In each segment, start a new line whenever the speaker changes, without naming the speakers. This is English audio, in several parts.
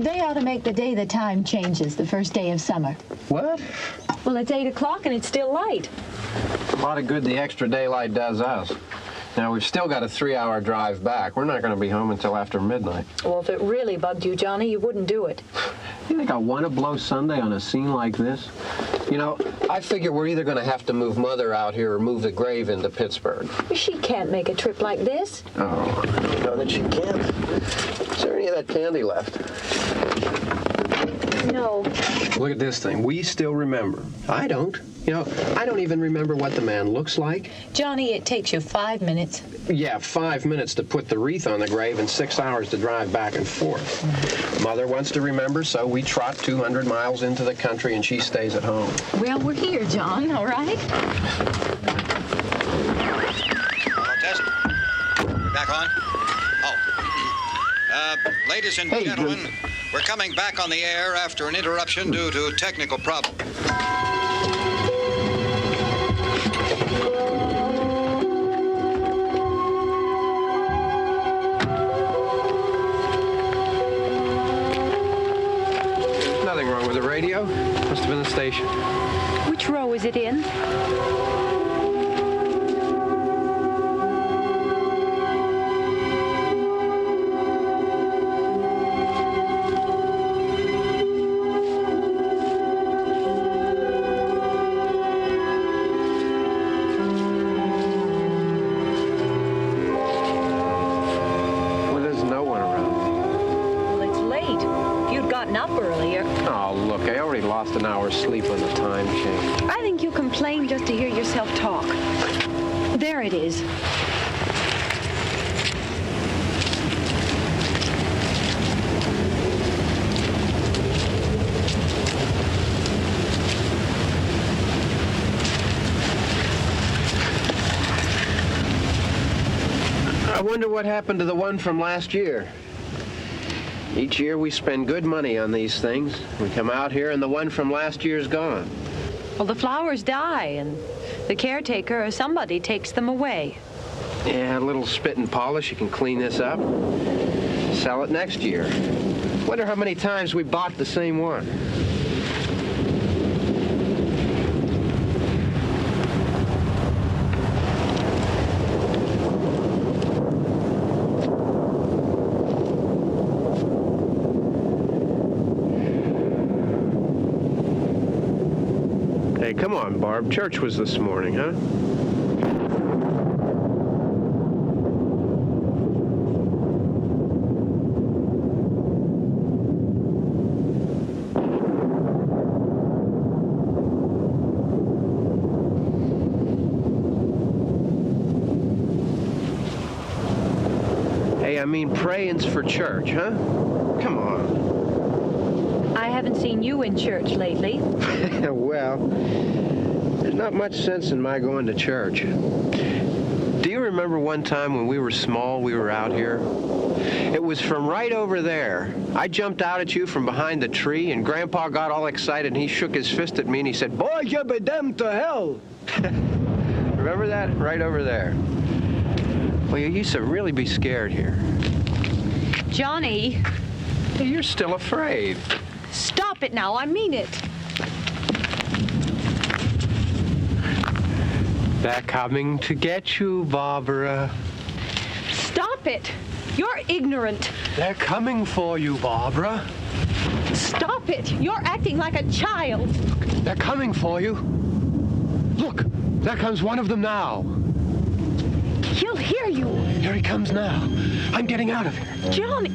They ought to make the day the time changes, the first day of summer.
What?
Well, it's 8 o'clock and it's still light.
A lot of good the extra daylight does us. Now, we've still got a 3-hour drive back. We're not going to be home until after midnight.
Well, if it really bugged you, Johnny, you wouldn't do it.
You think I want to blow Sunday on a scene like this? You know, I figure we're either going to have to move Mother out here or move the grave into Pittsburgh.
She can't make a trip like this.
Oh, I don't know that she can't. Is there any of that candy left?
No.
Look at this thing. We still remember. I don't. You know, I don't even remember what the man looks like.
Johnny, it takes you 5 minutes.
Yeah, 5 minutes to put the wreath on the grave and 6 hours to drive back and forth. Mother wants to remember, so we trot 200 miles into the country and she stays at home.
Well, we're here, John, all right?
Hello, Tess. We're back on? Oh. Ladies and gentlemen, we're coming back on the air after an interruption due to technical problem.
Nothing wrong with the radio. Must have been the station.
Which row is it in?
Up earlier.
Oh, look, I already lost an hour's sleep on the time change.
I think you complain just to hear yourself talk. There it is.
I wonder what happened to the one from last year. Each year we spend good money on these things. We come out here and the one from last year's gone.
Well, the flowers die and the caretaker or somebody takes them away.
Yeah, a little spit and polish. You can clean this up. Sell it next year. Wonder how many times we bought the same one. Hey, come on, Barb. Church was this morning, huh? Hey, I mean, praying's for church, huh? Come on.
I haven't seen you in church lately.
Well, there's not much sense in my going to church. Do you remember one time when we were small, we were out here? It was from right over there. I jumped out at you from behind the tree, and Grandpa got all excited, and he shook his fist at me, and he said, "Boy, you be damned to hell." Remember that? Right over there. Well, you used to really be scared here.
Johnny.
Hey, you're still afraid.
Stop it now. I mean it.
They're coming to get you, Barbara.
Stop it. You're ignorant.
They're coming for you, Barbara.
Stop it. You're acting like a child.
They're coming for you. Look, there comes one of them now.
He'll hear you.
Here he comes now. I'm getting out of here.
Johnny.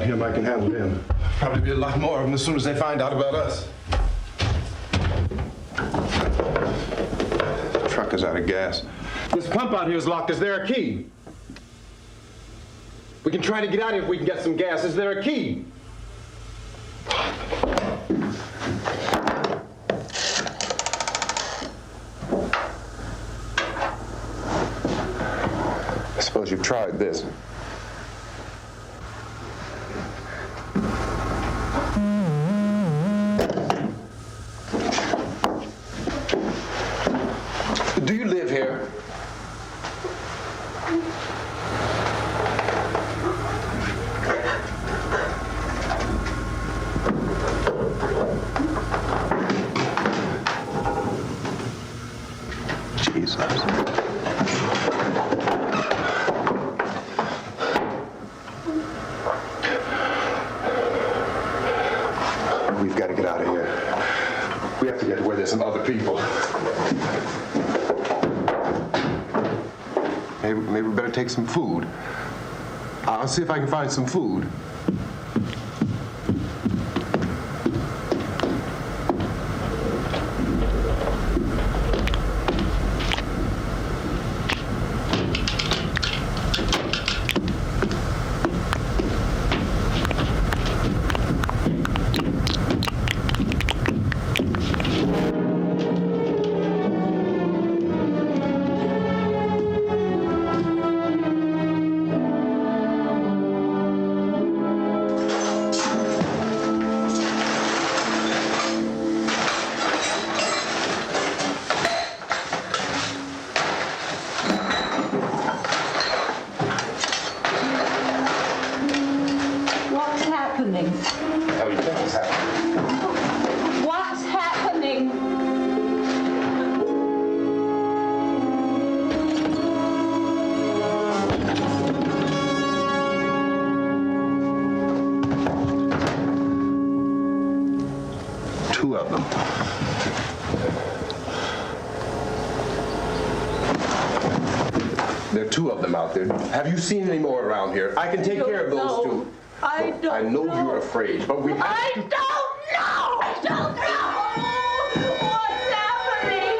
him, I can handle him.
Probably be a lot more of them as soon as they find out about us. The truck is out of gas. This pump out here is locked. Is there a key? We can try to get out of here if we can get some gas. Is there a key? I suppose you've tried this. Do you live here? Jesus. We've got to get out of here. We have to get to where there's some other people. Maybe we better take some food. I'll see if I can find some food.
What's happening?
How do you think it's happening?
What's happening?
Two of them. There are two of them out there. Have you seen any more around here? I can take care of those two.
I
Look,
don't
I know
know.
you're afraid, but we have
I
to...
don't know! I don't know! What's happening?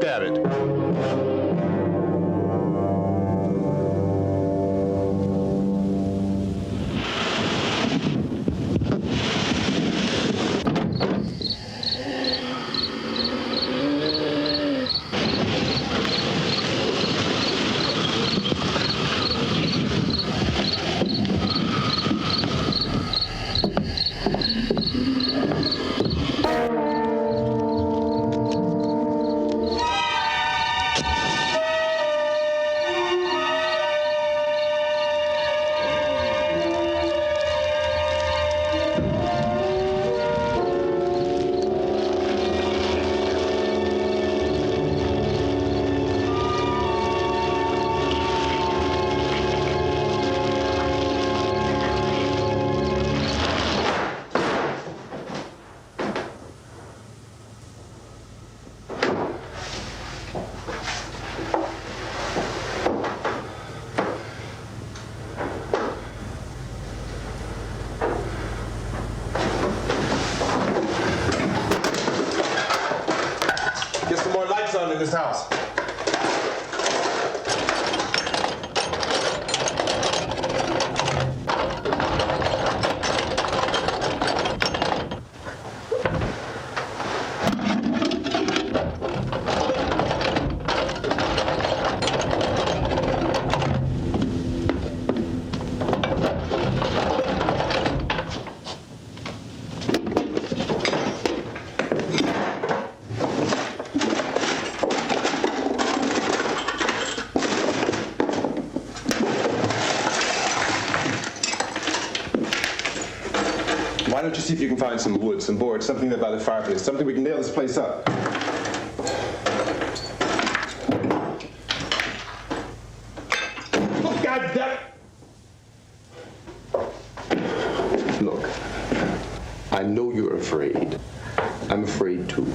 at it.
In this house. Why don't you see if you can find some wood, some board, something there by the fireplace, something we can nail this place up. Oh, God damn it!
Look, I know you're afraid. I'm afraid too.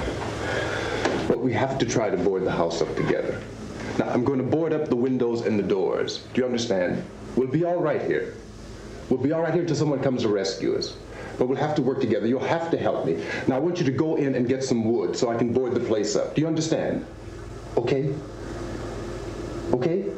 But we have to try to board the house up together. Now, I'm going to board up the windows and the doors. Do you understand? We'll be all right here. We'll be all right here until someone comes to rescue us. But we'll have to work together. You'll have to help me. Now, I want you to go in and get some wood so I can board the place up. Do you understand? Okay? Okay?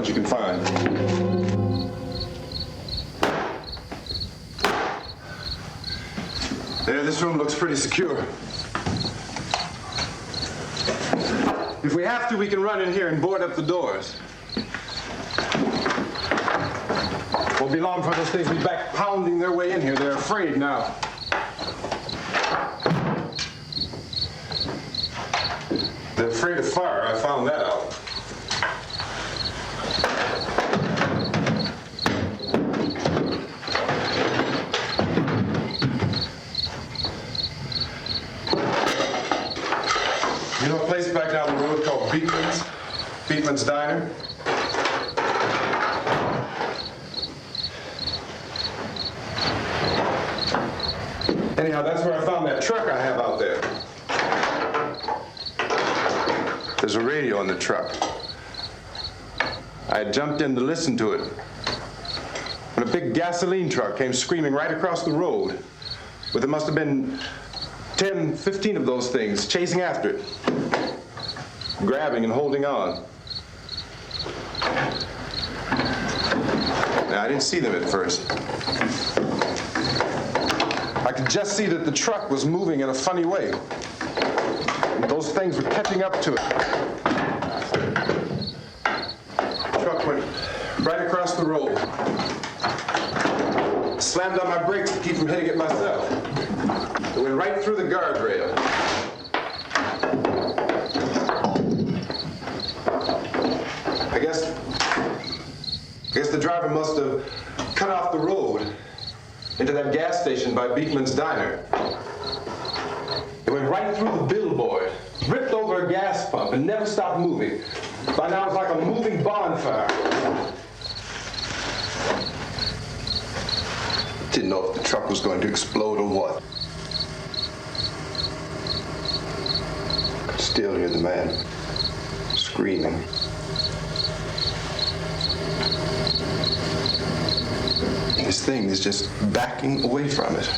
ones you can find. There, this room looks pretty secure. If we have to, we can run in here and board up the doors. Won't be long for those things to be back pounding their way in here. They're afraid now. They're afraid of fire. I found that out. You know a place back down the road called Beekman's Diner? Anyhow, that's where I found that truck I have out there. There's a radio in the truck. I had jumped in to listen to it when a big gasoline truck came screaming right across the road. But there must have been 10, 15 of those things chasing after it, grabbing and holding on. Now, I didn't see them at first. I could just see that the truck was moving in a funny way. And those things were catching up to it. The truck went right across the road. Slammed on my brakes to keep from hitting it myself. It went right through the guardrail. I guess the driver must have cut off the road into that gas station by Beekman's Diner. It went right through the billboard, ripped over a gas pump, and never stopped moving. By now it's like a moving bonfire. Didn't know if the truck was going to explode or what. Could still hear the man screaming. This thing is just backing away from it.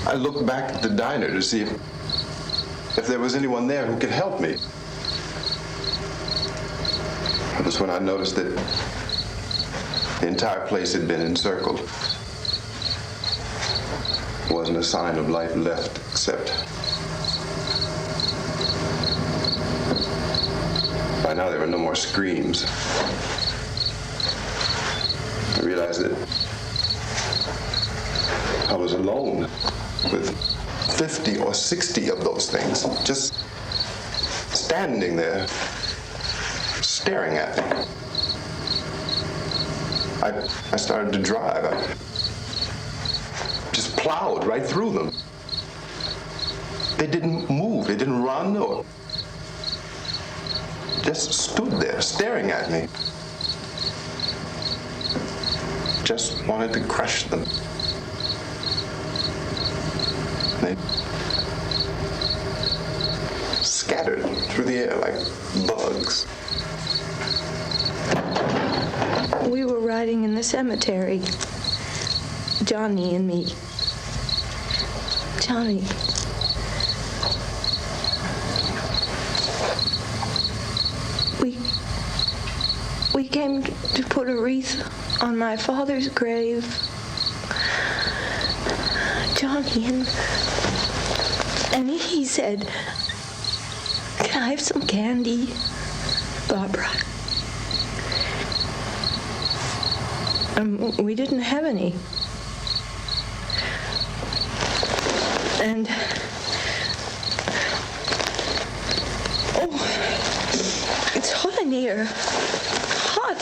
I looked back at the diner to see if there was anyone there who could help me. That was when I noticed that the entire place had been encircled. There wasn't a sign of life left except by now there were no more screams. I realized that I was alone with 50 or 60 of those things, just standing there, staring at me. I started to drive. I just plowed right through them. They didn't move, they didn't run, or just stood there, staring at me. Just wanted to crush them. They scattered through the air like bugs.
We were riding in the cemetery, Johnny and me. Johnny. We came to put a wreath on my father's grave. Johnny, and he said, "Can I have some candy, Barbara?" We didn't have any. And it's hot in here. Hot.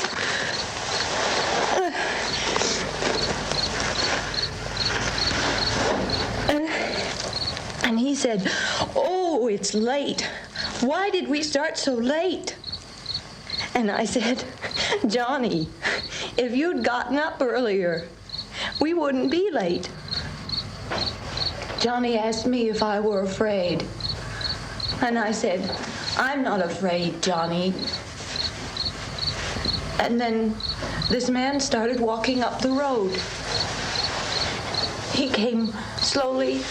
And he said, "Oh, it's late. Why did we start so late?" And I said, "Johnny, if you'd gotten up earlier, we wouldn't be late." Johnny asked me if I were afraid. And I said, "I'm not afraid, Johnny." And then this man started walking up the road. He came slowly,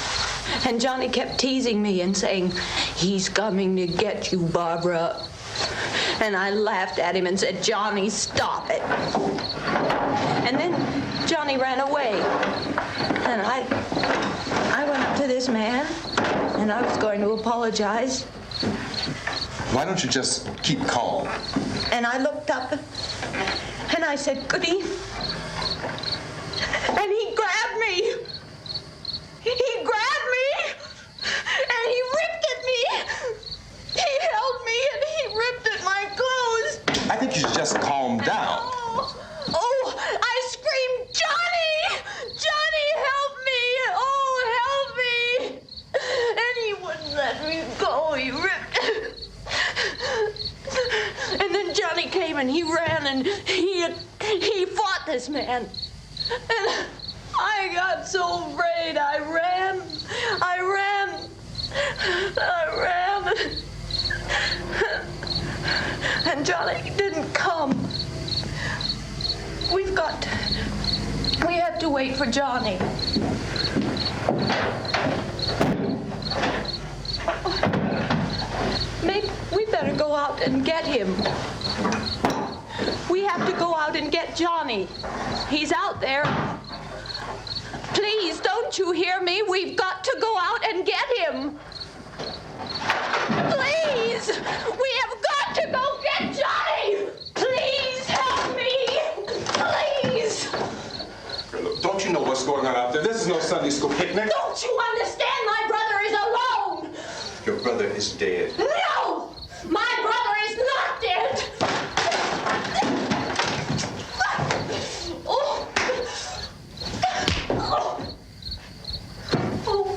and Johnny kept teasing me and saying, "He's coming to get you, Barbara." And I laughed at him and said, Johnny, stop it. And then Johnny ran away. And I went up to this man, and I was going to apologize.
Why don't you just keep calm?
And I looked up, and I said, Goody. And he grabbed me. He grabbed me, and he ripped at me. He held me, and he ripped at my clothes.
I think you should just calm down.
Oh, I screamed, Johnny! Johnny, help me! Oh, help me! And he wouldn't let me go. He ripped. And then Johnny came and he ran and he fought this man. And I got so afraid. I ran. And Johnny didn't come. We have to wait for Johnny. Maybe we better go out and get him. We have to go out and get Johnny. He's out there. Please, don't you hear me? We've got to go out and get him. Please, we have got to go get Johnny. Please help me. Please.
Look, don't you know what's going on out there? This is no Sunday school picnic.
Don't you understand? My brother is alone.
Your brother is dead.
No! My brother is not dead! Oh. Oh. Oh.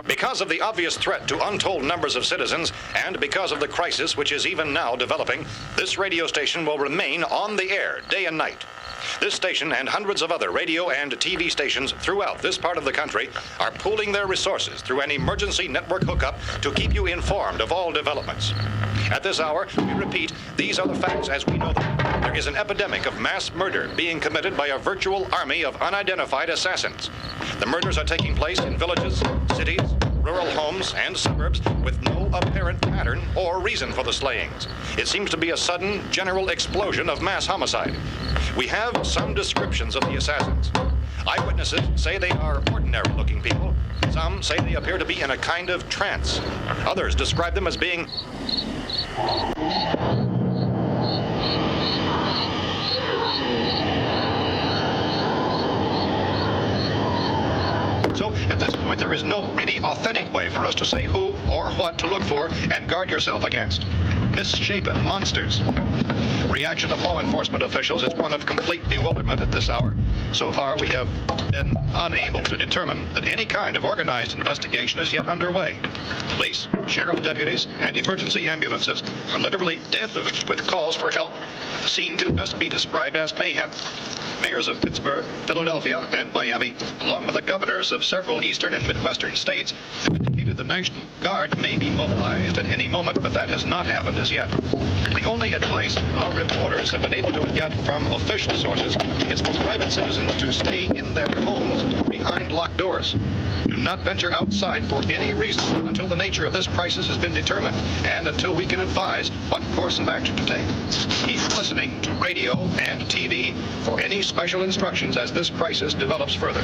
Because of the obvious threat to untold numbers of citizens, and because of the crisis which is even now developing, this radio station will remain on the air day and night. This station and hundreds of other radio and TV stations throughout this part of the country are pooling their resources through an emergency network hookup to keep you informed of all developments. At this hour, we repeat, these are the facts as we know them. There is an epidemic of mass murder being committed by a virtual army of unidentified assassins. The murders are taking place in villages, cities, rural homes, and suburbs with no apparent pattern or reason for the slayings. It seems to be a sudden, general explosion of mass homicide. We have some descriptions of the assassins. Eyewitnesses say they are ordinary-looking people. Some say they appear to be in a kind of trance. Others describe them as being So, at this point, there is no really authentic way for us to say who or what to look for and guard yourself against. Misshapen monsters. Reaction of law enforcement officials is one of complete bewilderment at this hour. So far, we have been unable to determine that any kind of organized investigation is yet underway. Police, sheriff deputies, and emergency ambulances are literally deluged with calls for help. The scene can best be described as mayhem. Mayors of Pittsburgh, Philadelphia, and Miami, along with the governors of several eastern and midwestern states, have indicated the National Guard may be mobilized at any moment, but that has not happened as yet. The only advice our reporters have been able to get from official sources is for private citizens to stay in their homes behind locked doors. Do not venture outside for any reason until the nature of this crisis has been determined and until we can advise what course of action to take. Keep listening to radio and TV for any special instructions as this crisis develops further.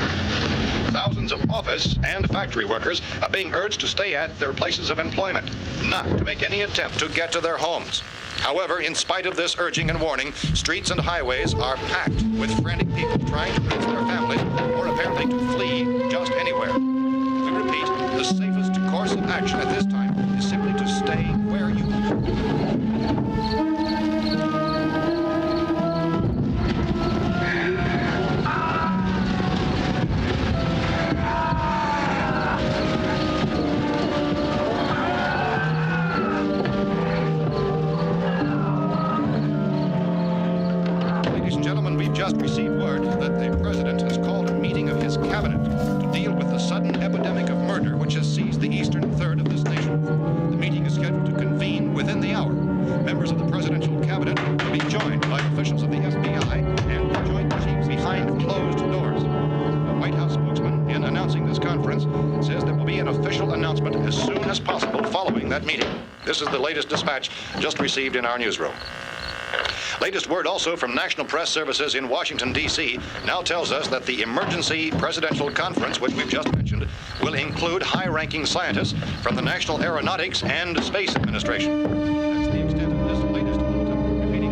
Thousands of office and factory workers are being urged to stay at their places of employment, not to make any attempt to get to their homes. However, in spite of this urging and warning, streets and highways are packed with frantic people trying to reach their families or apparently to flee just anywhere. We repeat, the safest course of action at this time is simply to stay where you are. word that the president has called a meeting of his cabinet to deal with the sudden epidemic of murder which has seized the eastern third of this nation. The meeting is scheduled to convene within the hour. Members of the presidential cabinet will be joined by officials of the FBI and joint chiefs behind closed doors. A White House spokesman, in announcing this conference, says there will be an official announcement as soon as possible following that meeting. This is the latest dispatch just received in our newsroom. Latest word also from National Press Services in Washington, D.C. now tells us that the emergency presidential conference, which we've just mentioned, will include high-ranking scientists from the National Aeronautics and Space Administration. That's the extent of this latest bulletin, repeating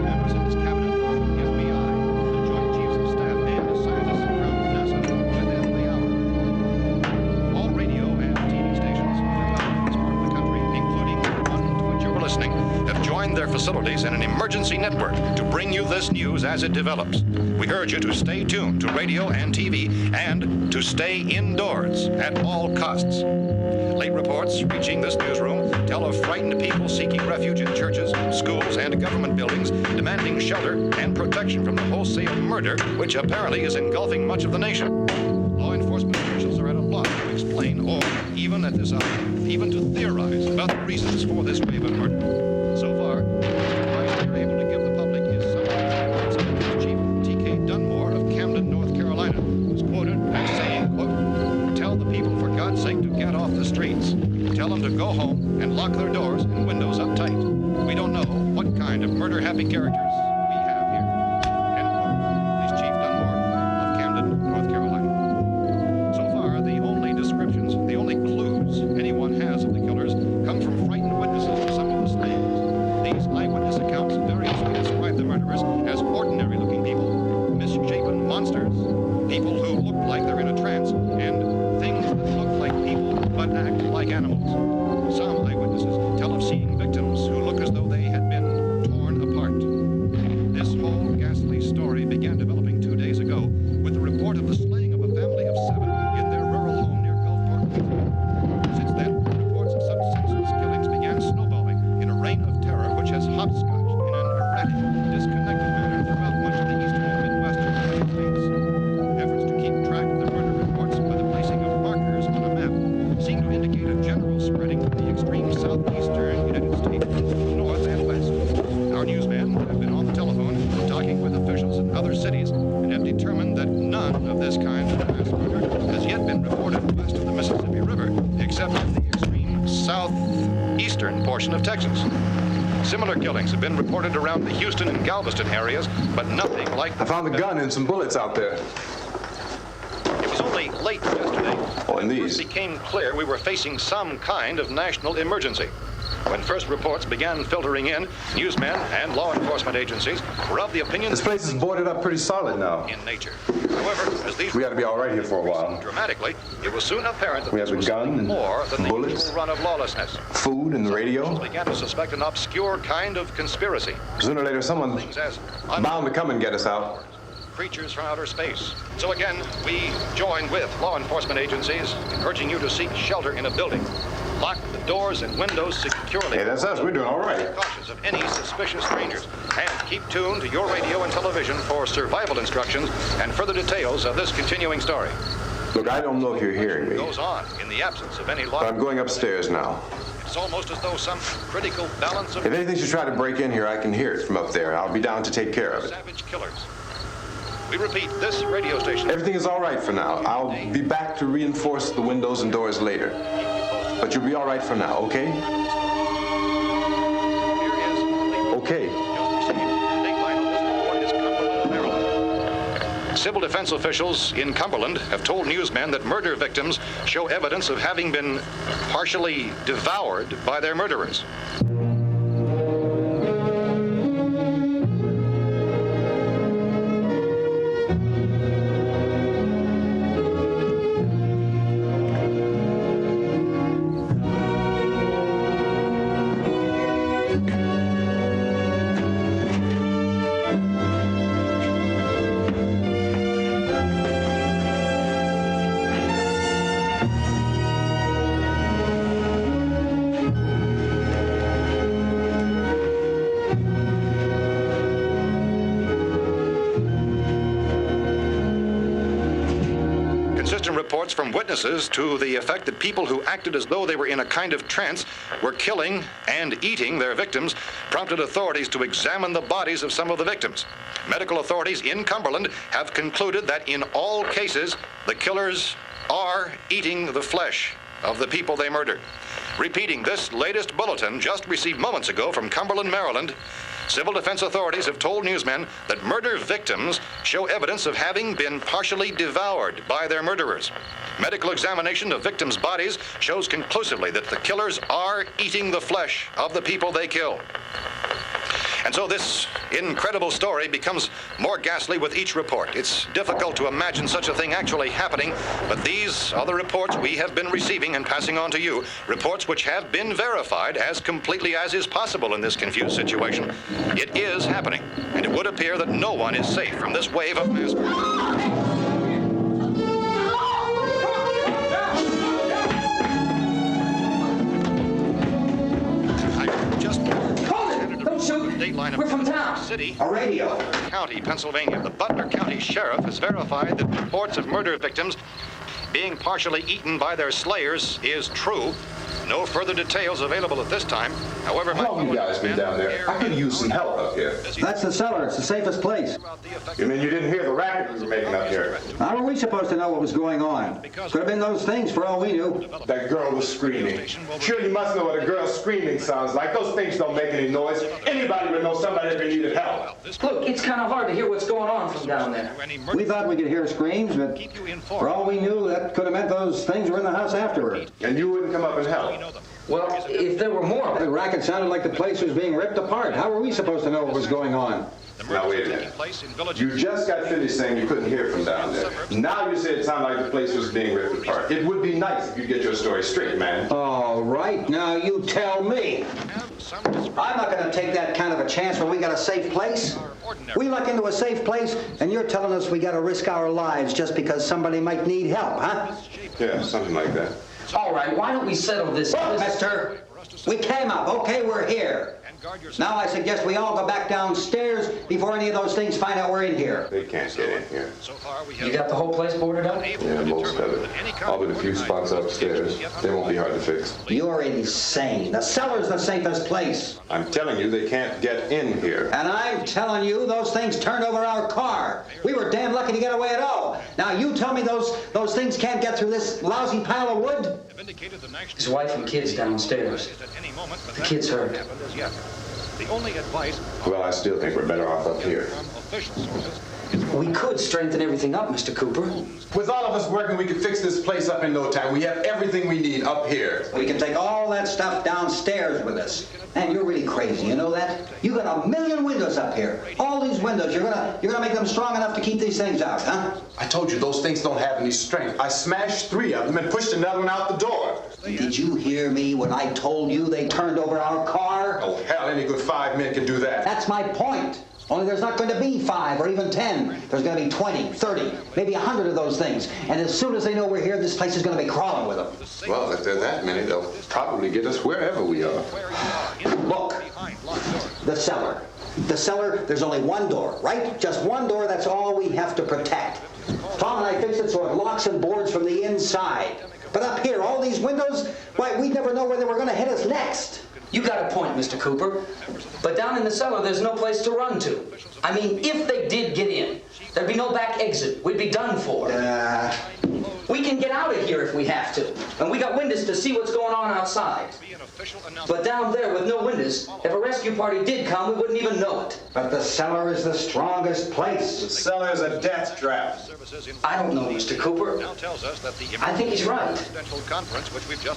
members of his cabinet, the FBI, the Joint Chiefs of Staff, and scientists from NASA within the hour. All radio and TV stations throughout this part of the country, including the one to which you're listening, have joined their facilities in an emergency network to bring you this news as it develops. We urge you to stay tuned to radio and TV and to stay indoors at all costs. Late reports reaching this newsroom tell of frightened people seeking refuge in churches, schools, and government buildings, demanding shelter and protection from the wholesale murder which apparently is engulfing much of the nation. Law enforcement officials are at a loss to explain or, even at this hour, even to theorize about the reasons for this wave of murder. So far, the advice they're able to give the public is Summer Chief T.K. Dunmore of Camden, North Carolina, who's quoted as saying, quote, "Tell the people for God's sake to get off the streets. Tell them to go home and lock their doors and windows up tight. We don't know what kind of murder-happy characters we have here." End quote. This Chief Dunmore of Camden, North Carolina. So far, the only descriptions, the only clues anyone has of the killers come from frightened witnesses to some of the slayings. These eyewitness accounts variously describe the murderers as ordinary-looking people, misshapen monsters, people who look like they're in a trance, and things that look like people but act like animals. Some eyewitnesses tell of seeing victims who look as though they had been torn apart. This whole ghastly story began developing 2 days ago with the report of the slaying of a family of 7 in their rural home near Gulfport, Louisiana. Since then, reports of such senseless killings began snowballing in a reign of terror which has hopscotched in an erratic, disconnected manner throughout much of the eastern and midwestern United States. Efforts to keep track of the murder reports by the placing of markers on a map seem to indicate a general spreading from the extreme southeastern United States to the north and west. Our newsmen have been on the telephone talking with officials in other cities and have determined that none of this kind of mass murder has yet been reported west of the Mississippi River, except in the extreme southeastern portion of Texas. Similar killings have been reported around the Houston and Galveston areas, but nothing like
I found a gun and some bullets out there.
It was only late yesterday
Oh, and
when it
these.
became clear we were facing some kind of national emergency. When first reports began filtering in, newsmen and law enforcement agencies were of the opinion
This place is boarded up pretty solid now.
in nature. However, as these
We ought to be all right here for a while.
dramatically, it was soon apparent that
We
this
have a
was
gun
something
and
more than the
bullets.
usual run of lawlessness.
Food and the radio.
Officials began to suspect an obscure kind of conspiracy.
Sooner or later, someone's
Things as
bound to come and get us out.
creatures from outer space. So again, we join with law enforcement agencies in urging you to seek shelter in a building. Lock the doors and windows securely.
Hey, that's us. We're doing all right.
Cautious of any suspicious strangers. And keep tuned to your radio and television for survival instructions and further details of this continuing story.
Look, I don't know if you're hearing me,
Goes on in the absence of any law.
but I'm going upstairs now.
It's almost as though some critical balance of
If anything should try to break in here, I can hear it from up there. I'll be down to take care of it.
savage killers. We repeat, this radio station.
Everything is all right for now. I'll be back to reinforce the windows and doors later. But you'll be all right for now, okay?
Here is
Okay.
just received. Dateline on this report is Cumberland, Maryland. Civil defense officials in Cumberland have told newsmen that murder victims show evidence of having been partially devoured by their murderers. inconsistent reports from witnesses to the effect that people who acted as though they were in a kind of trance were killing and eating their victims prompted authorities to examine the bodies of some of the victims. Medical authorities in Cumberland have concluded that in all cases, the killers are eating the flesh of the people they murdered. Repeating this latest bulletin just received moments ago from Cumberland, Maryland, civil defense authorities have told newsmen that murder victims show evidence of having been partially devoured by their murderers. Medical examination of victims' bodies shows conclusively that the killers are eating the flesh of the people they kill. And so this incredible story becomes more ghastly with each report. It's difficult to imagine such a thing actually happening, but these are the reports we have been receiving and passing on to you, reports which have been verified as completely as is possible in this confused situation. It is happening, and it would appear that no one is safe from this wave of mass murder.
We're from town.
City,
A radio.
County, Pennsylvania. The Butler County Sheriff has verified that reports of murder victims being partially eaten by their slayers is true. No further details available at this time. However,
How long you guys been down there? I could use some help up here.
That's the cellar. It's the safest place.
You mean you didn't hear the racket we were making up here?
How were we supposed to know what was going on? Could have been those things for all we knew.
That girl was screaming. Sure, you must know what a girl screaming sounds like. Those things don't make any noise. Anybody would know somebody ever needed help.
Look, it's kind of hard to hear what's going on from down there.
We thought we could hear screams, but for all we knew, that could have meant those things were in the house afterward.
And you wouldn't come up and help.
Well, if there were more of
The
it.
racket sounded like the place was being ripped apart. How were we supposed to know what was going on?
Now, wait a minute. You just got finished saying you couldn't hear from down there. Now you say it sounded like the place was being ripped apart. It would be nice if you get your story straight, man.
All right, now you tell me. I'm not going to take that kind of a chance when we got a safe place. We luck into a safe place, and you're telling us we got to risk our lives just because somebody might need help, huh?
Yeah, something like that.
All right, why don't we settle this?
Look, mister, we came up. Okay, we're here. Now I suggest we all go back downstairs before any of those things find out we're in here.
They can't get in here.
You got the whole place boarded up?
Yeah, most of it. All but a few spots upstairs. They won't be hard to fix.
You're insane. The cellar's the safest place.
I'm telling you, they can't get in here.
And I'm telling you, those things turned over our car. We were damn lucky to get away at all. Now you tell me those things can't get through this lousy pile of wood?
His wife and kids downstairs. The kids hurt.
Well, I still think we're better off up here.
We could strengthen everything up, Mr. Cooper.
With all of us working, we could fix this place up in no time. We have everything we need up here.
We can take all that stuff downstairs with us. Man, you're really crazy, you know that? You got 1,000,000 windows up here. All these windows, you're gonna make them strong enough to keep these things out, huh?
I told you, those things don't have any strength. I smashed 3 of them and pushed another one out the door.
Did you hear me when I told you they turned over our car?
Oh, hell, any good 5 men can do that.
That's my point. Only there's not going to be 5 or even 10. There's going to be 20, 30, maybe 100 of those things. And as soon as they know we're here, this place is going to be crawling with them.
Well, if there are that many, they'll probably get us wherever we are.
Look, the cellar. The cellar, there's only one door, right? Just one door, that's all we have to protect. Tom and I fixed it so it locks and boards from the inside. But up here, all these windows, why, we'd never know where they were going to hit us next.
You got a point, Mr. Cooper. But down in the cellar, there's no place to run to. I mean, if they did get in, there'd be no back exit. We'd be done for. We can get out of here if we have to. And we got windows to see what's going on outside. But down there with no windows, if a rescue party did come, we wouldn't even know it.
But the cellar is the strongest place.
The cellar is a death trap.
I don't know, Mr. Cooper. I think he's right.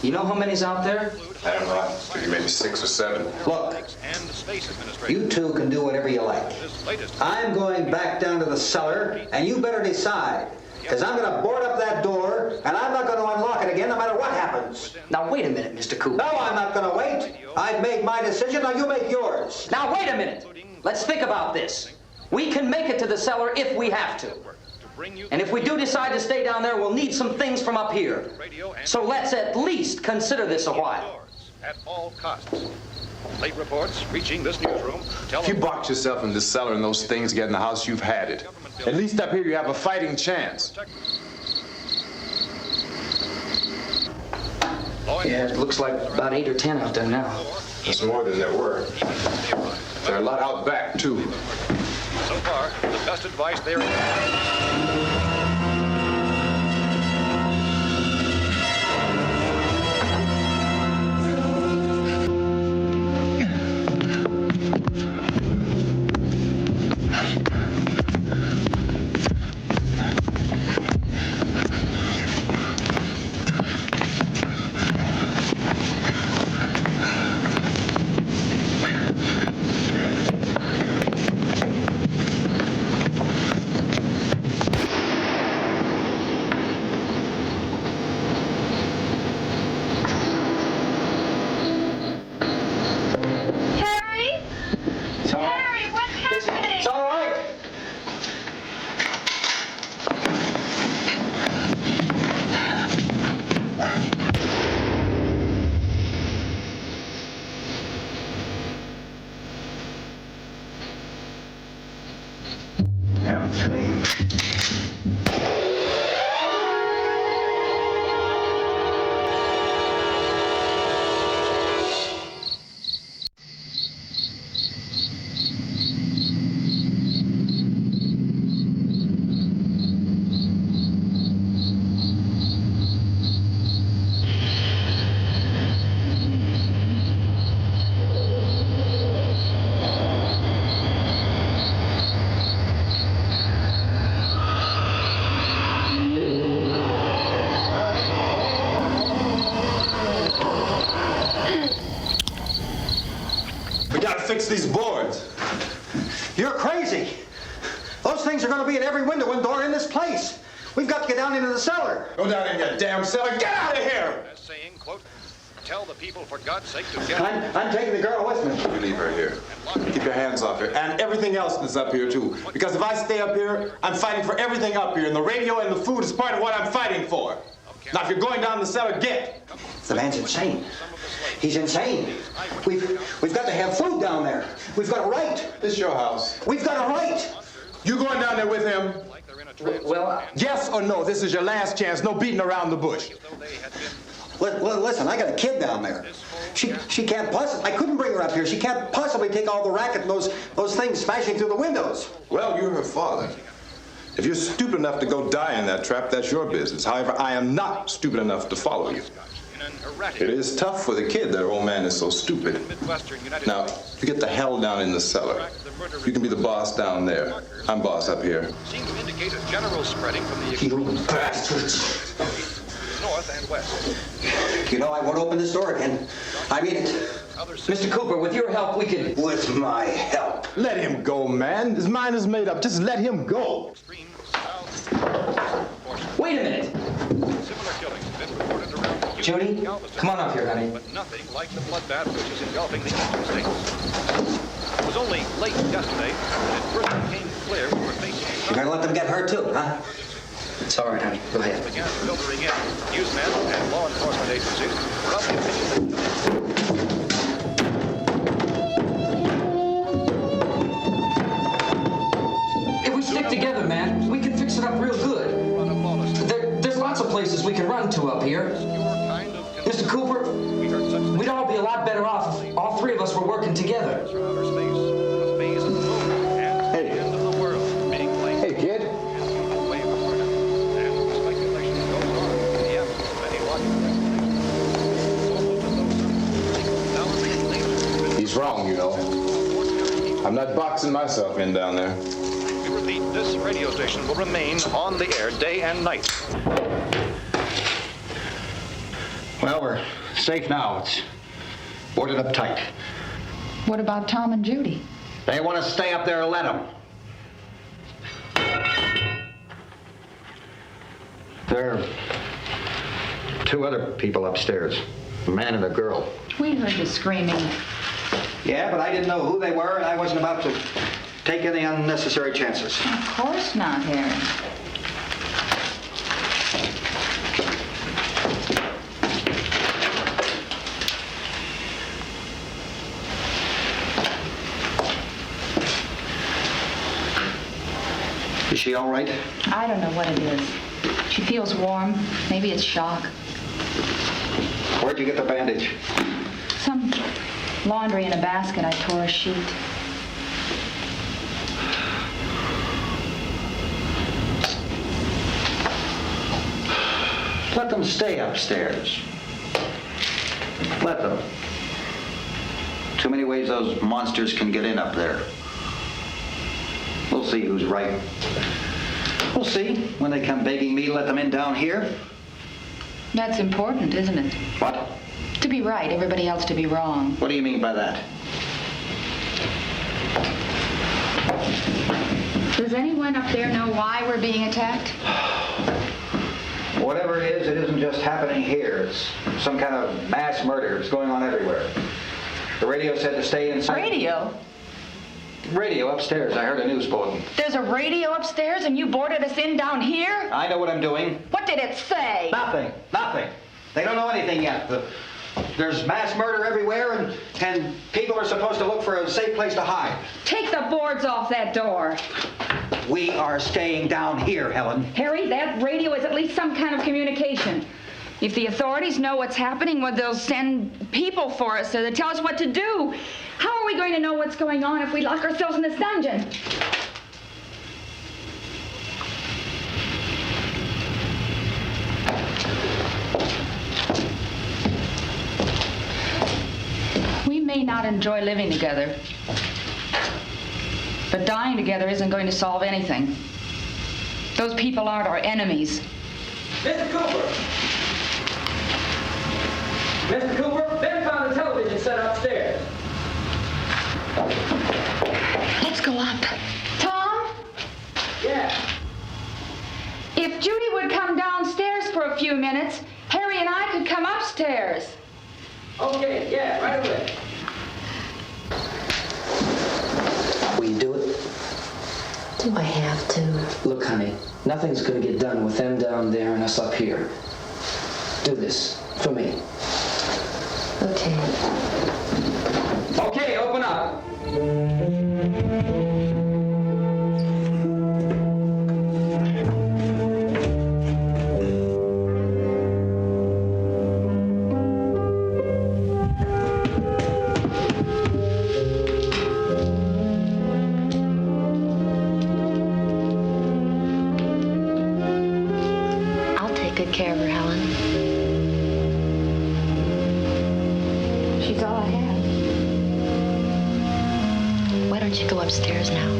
You know how many's out there?
I don't know. Maybe 6 or 7.
Look, you two can do whatever you like. I'm going back down to the cellar, and you better decide. Because I'm going to board up that door, and I'm not going to unlock it again no matter what happens.
Now, wait a minute, Mr. Cooper.
No, I'm not going to wait. I've made my decision, now you make yours.
Now, wait a minute. Let's think about this. We can make it to the cellar if we have to. And if we do decide to stay down there, we'll need some things from up here. So let's at least consider this a while.
At all costs. Late reports reaching this newsroom tell
If you box yourself in the cellar and those things get in the house, you've had it. At least up here you have a fighting chance.
Yeah, it looks like about 8 or 10 out there now.
That's more than there were. There are a lot out back, too.
So far, the best advice there is...
Fix these boards.
You're crazy. Those things are going to be at every window and door in this place. We've got to get down into the cellar.
Go down in your damn cellar. Get out of here!
As saying, quote, tell the people for God's sake to get...
I'm taking the girl with me.
You leave her here. Keep your hands off her. And everything else that's up here, too. Because if I stay up here, I'm fighting for everything up here. And the radio and the food is part of what I'm fighting for. Now, if you're going down the cellar, get.
The man's insane. He's insane. We've got to have food down there. We've got a right.
This is your house.
We've got a right.
You going down there with him?
Well,
Yes or no? This is your last chance. No beating around the bush.
Listen, I got a kid down there. She can't possibly... I couldn't bring her up here. She can't possibly take all the racket and those things smashing through the windows.
Well, you're her father. If you're stupid enough to go die in that trap, that's your business. However, I am not stupid enough to follow you. It is tough for the kid that old man is so stupid. Now, you get the hell down in the cellar. You can be the boss down there. I'm boss up here.
Seem to indicate a general spreading from the
You bastards.
north and west.
You know, I won't open this door again. I mean it.
Mr. Cooper, with your help, we can...
With my help.
Let him go, man. His mind is made up. Just let him go.
Wait a minute.
Similar killings have been reported around the
Judy, come on up here, honey.
But nothing like the bloodbath which is engulfing the eastern states. It was only late yesterday that it first became clear we were facing...
You're gonna let them get hurt too, huh?
It's all right, honey. Go ahead.
Began filtering in. Newsmen and law enforcement agencies were of the opinion that...
If we stick together, man, we can fix it up real good. There's lots of places we can run to up here. Mr. Cooper, we'd all be a lot better off if all three of us were working together.
Hey. Hey, kid. He's wrong, you know. I'm not boxing myself in down there.
We repeat, this radio station will remain on the air day and night.
Well, we're safe now. It's boarded up tight.
What about Tom and Judy?
They want to stay up there, let them. There are two other people upstairs, a man and a girl.
We heard the screaming.
Yeah, but I didn't know who they were, and I wasn't about to take any unnecessary chances.
Of course not, Harry.
Is she all right?
I don't know what it is. She feels warm. Maybe it's shock.
Where'd you get the bandage?
Some laundry in a basket. I tore a sheet.
Let them stay upstairs. Let them. Too many ways those monsters can get in up there. We'll see who's right. We'll see when they come begging me to let them in down here.
That's important, isn't it?
What?
To be right, everybody else to be wrong.
What do you mean by that?
Does anyone up there know why we're being attacked?
Whatever it isn't just happening here. It's some kind of mass murder. It's going on everywhere. The radio said to stay inside.
Radio?
Radio upstairs. I heard a news bulletin.
There's a radio upstairs and you boarded us in down here?
I know what I'm doing.
What did it say?
Nothing. Nothing. They don't know anything yet. There's mass murder everywhere, and people are supposed to look for a safe place to hide.
Take the boards off that door.
We are staying down here, Helen.
Harry, that radio is at least some kind of communication. If the authorities know what's happening, well, they'll send people for us to tell us what to do. How are we going to know what's going on if we lock ourselves in this dungeon? We may not enjoy living together, but dying together isn't going to solve anything. Those people aren't our enemies.
Mr. Cooper! Mr. Cooper, Ben found a television set upstairs.
Let's go up. Tom?
Yeah.
If Judy would come downstairs for a few minutes, Harry and I could come upstairs.
Okay, yeah, right away.
Will you do it?
Do I have to?
Look, honey, nothing's gonna get done with them down there and us up here. Do this for me.
Okay.
Okay, open up.
I'll take good care of her, Helen.
She's all I have.
Why don't you go upstairs now?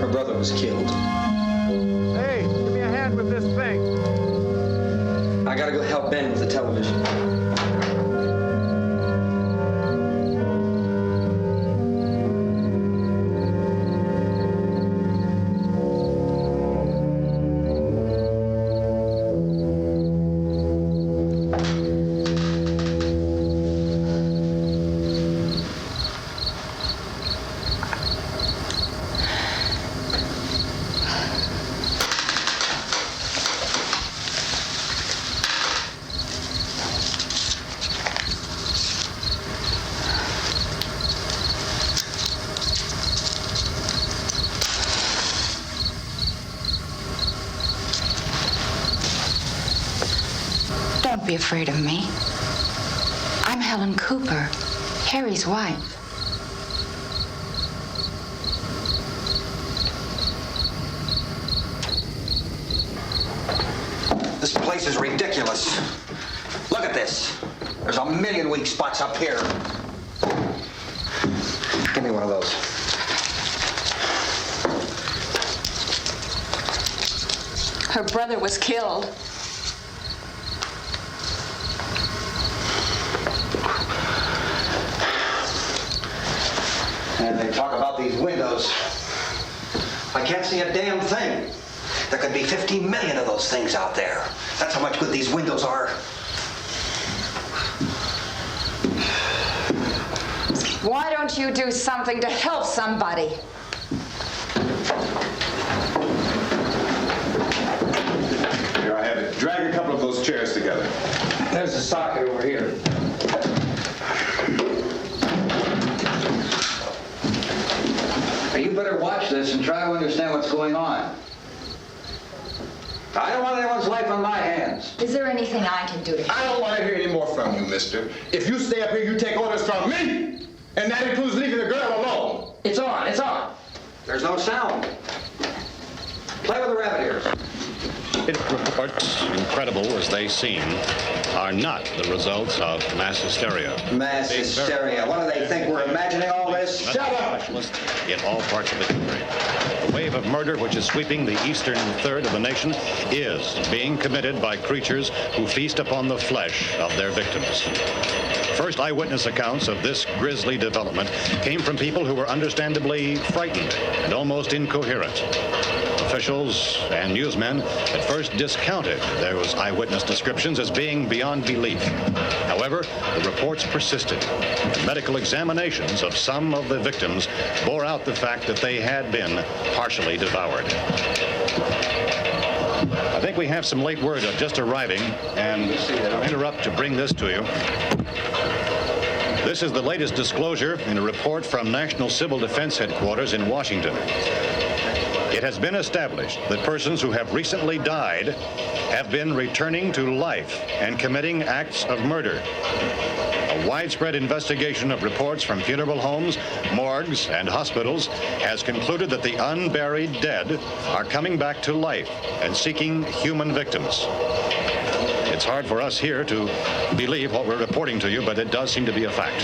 Her brother was killed.
Hey, give me a hand with this thing.
I gotta go help Ben with the television.
Don't be afraid of me. I'm Helen Cooper, Harry's wife.
This place is ridiculous. Look at this. There's a million weak spots up here. Give me one of those.
Her brother was killed.
And they talk about these windows. I can't see a damn thing. There could be 15 million of those things out there. That's how much good these windows are.
Why don't you do something to help somebody?
Here I have it. Drag a couple of those chairs together.
There's the socket over here. Now, you better watch this and try to understand what's going on. I don't want anyone's life on my hands.
Is there anything I can do to help?
I don't want to hear any more from you, mister. If you stay up here, you take orders from me. And that includes leaving the girl alone.
It's on, it's on.
There's no sound. Play with the rabbit ears.
Reports, incredible as they seem, are not the results of mass hysteria.
Mass hysteria. What do they think? We're imagining all this? Shut up!
In all parts of the country. The wave of murder which is sweeping the eastern third of the nation is being committed by creatures who feast upon the flesh of their victims. First eyewitness accounts of this grisly development came from people who were understandably frightened and almost incoherent. Officials and newsmen at first discounted those eyewitness descriptions as being beyond belief. However, the reports persisted, and medical examinations of some of the victims bore out the fact that they had been partially devoured. I think we have some late word just arriving, and I'll interrupt to bring this to you. This is the latest disclosure in a report from National Civil Defense Headquarters in Washington. It has been established that persons who have recently died have been returning to life and committing acts of murder. A widespread investigation of reports from funeral homes, morgues, and hospitals has concluded that the unburied dead are coming back to life and seeking human victims. It's hard for us here to believe what we're reporting to you, but it does seem to be a fact.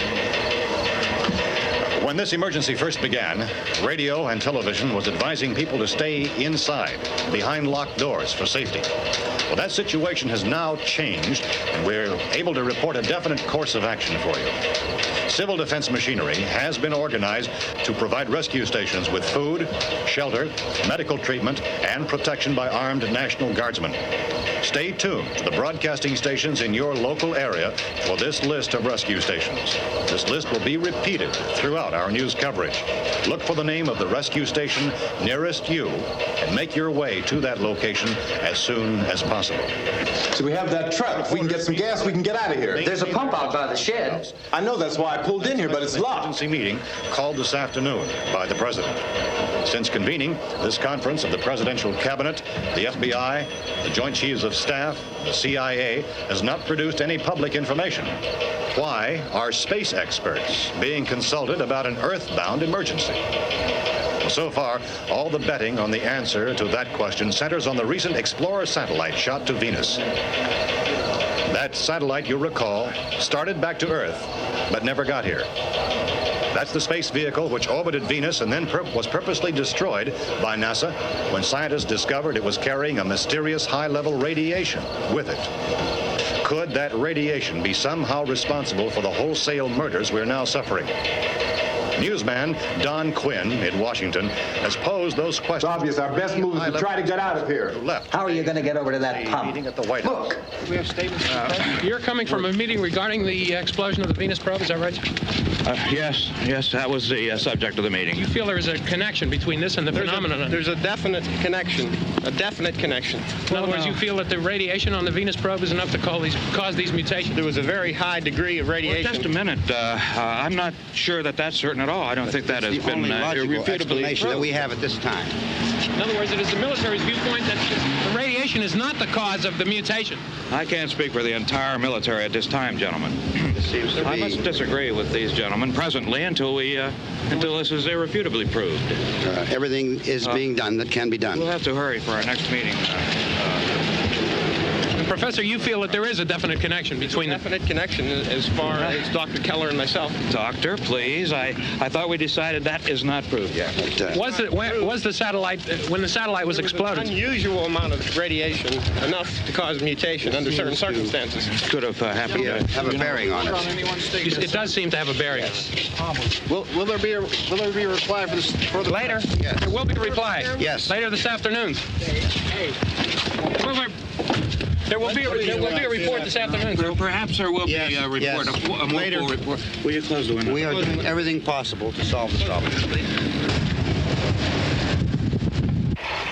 When this emergency first began, radio and television was advising people to stay inside, behind locked doors for safety. Well, that situation has now changed, and we're able to report a definite course of action for you. Civil defense machinery has been organized to provide rescue stations with food, shelter, medical treatment, and protection by armed National Guardsmen. Stay tuned to the broadcasting stations in your local area for this list of rescue stations. This list will be repeated throughout our news coverage. Look for the name of the rescue station nearest you and make your way to that location as soon as possible.
So we have that truck. If we can get some gas, we can get out of here.
There's a pump out by the shed.
I know, that's why I pulled in here, but it's locked.
Emergency meeting called this afternoon by the president. Since convening this conference of the presidential cabinet, the FBI, the Joint Chiefs of Staff, the CIA has not produced any public information. Why are space experts being consulted about an earthbound emergency? Well, so far, all the betting on the answer to that question centers on the recent Explorer satellite shot to Venus. That satellite, you'll recall, started back to Earth, but never got here. That's the space vehicle which orbited Venus and then was purposely destroyed by NASA when scientists discovered it was carrying a mysterious high-level radiation with it. Could that radiation be somehow responsible for the wholesale murders we're now suffering? Newsman Don Quinn in Washington has posed those questions.
It's obvious our best move is to try to get out of here.
How are you going to get over to that pump?
At the White House.
Look.
We have statements.
You're coming from a meeting regarding the explosion of the Venus probe, is that right?
Yes, that was the subject of the meeting.
You feel there is a connection between this and the phenomenon?
There's a definite connection.
In other words, you feel that the radiation on the Venus probe is enough to cause these mutations?
There was a very high degree of radiation.
Well, just a minute. I'm not sure that that's certain at all. I don't think that has been irrefutably proved.
That we have at this time.
In other words, it is the military's viewpoint that the radiation is not the cause of the mutation.
I can't speak for the entire military at this time, gentlemen. I must disagree with these gentlemen presently until this is irrefutably proved.
Everything is being done that can be done.
We'll have to hurry for our next meeting.
Professor, you feel that there is a definite connection between them?
Definite connection as far as Dr. Keller and myself.
Doctor, please. I thought we decided that is not proved yet.
Was the satellite, when the satellite was exploded?
An unusual amount of radiation, enough to cause mutation under certain circumstances.
Could have happened.
Have a bearing on it.
It does seem to have a bearing.
Will there be a reply for the
later?
Yes.
There will be a reply.
Yes.
Later this afternoon. There will be a report this afternoon.
Perhaps there will be a report, a more full report. Will you close the window?
We are doing everything possible to solve the problem.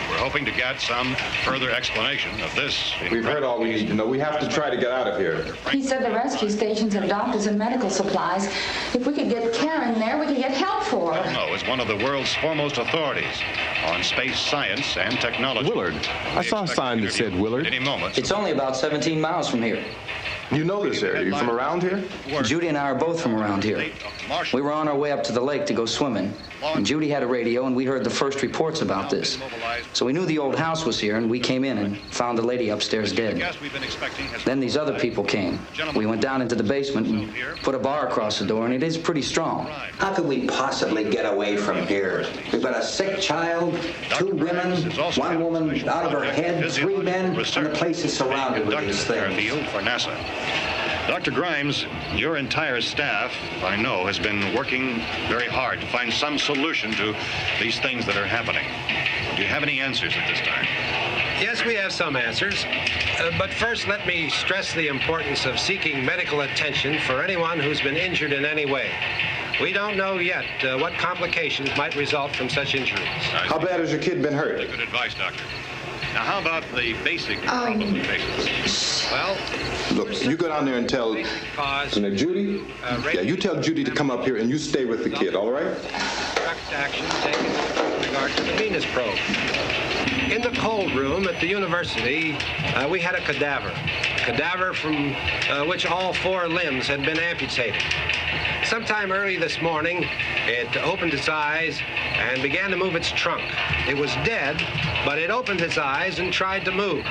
We're hoping to get some further explanation of this.
We've heard all we need to know. We have to try to get out of here.
He said the rescue stations have doctors and medical supplies. If we could get care in there, we could get help for her.
No, is one of the world's foremost authorities on space science and technology.
Willard. I saw a sign that said Willard.
Any moment.
It's only about 17 miles from here.
You know this area. You from around here?
Judy and I are both from around here. We were on our way up to the lake to go swimming, and Judy had a radio, and we heard the first reports about this. So we knew the old house was here, and we came in and found the lady upstairs dead. Then these other people came. We went down into the basement and put a bar across the door, and it is pretty strong.
How could we possibly get away from here? We've got a sick child, 2 women, 1 woman out of her head, 3 men, and the place is surrounded with these things.
For NASA. Dr. Grimes, your entire staff, I know, has been working very hard to find some solution to these things that are happening. Do you have any answers at this time?
Yes, we have some answers. But first, let me stress the importance of seeking medical attention for anyone who's been injured in any way. We don't know yet what complications might result from such injuries.
How bad has your kid been hurt?
Good advice, Doctor. Now, how about the basic problem of patients?
Well,
look, you go down there and tell Judy. Yeah, you tell Judy to come up here and you stay with the kid, all right?
Direct action taken with regard to the Venus probe. In the cold room at the university, we had a cadaver from which all 4 limbs had been amputated. Sometime early this morning, it opened its eyes and began to move its trunk. It was dead, but it opened its eyes and tried to move.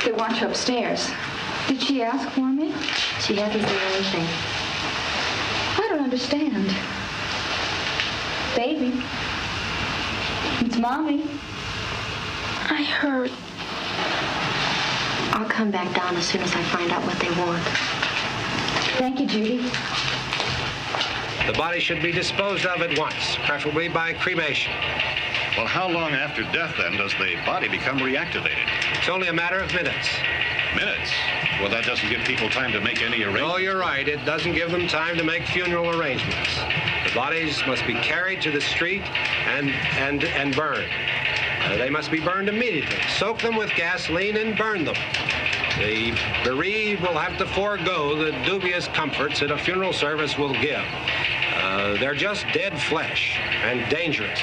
They want you upstairs. Did she ask for me?
She hasn't said anything.
I don't understand. Baby. It's Mommy.
I heard. I'll come back down as soon as I find out what they want.
Thank you, Judy.
The body should be disposed of at once, preferably by cremation.
Well, how long after death, then, does the body become reactivated?
It's only a matter of minutes.
Minutes? Well, that doesn't give people time to make any arrangements.
Oh, you're right. It doesn't give them time to make funeral arrangements. The bodies must be carried to the street and burned. They must be burned immediately. Soak them with gasoline and burn them. The bereaved will have to forego the dubious comforts that a funeral service will give. They're just dead flesh and dangerous.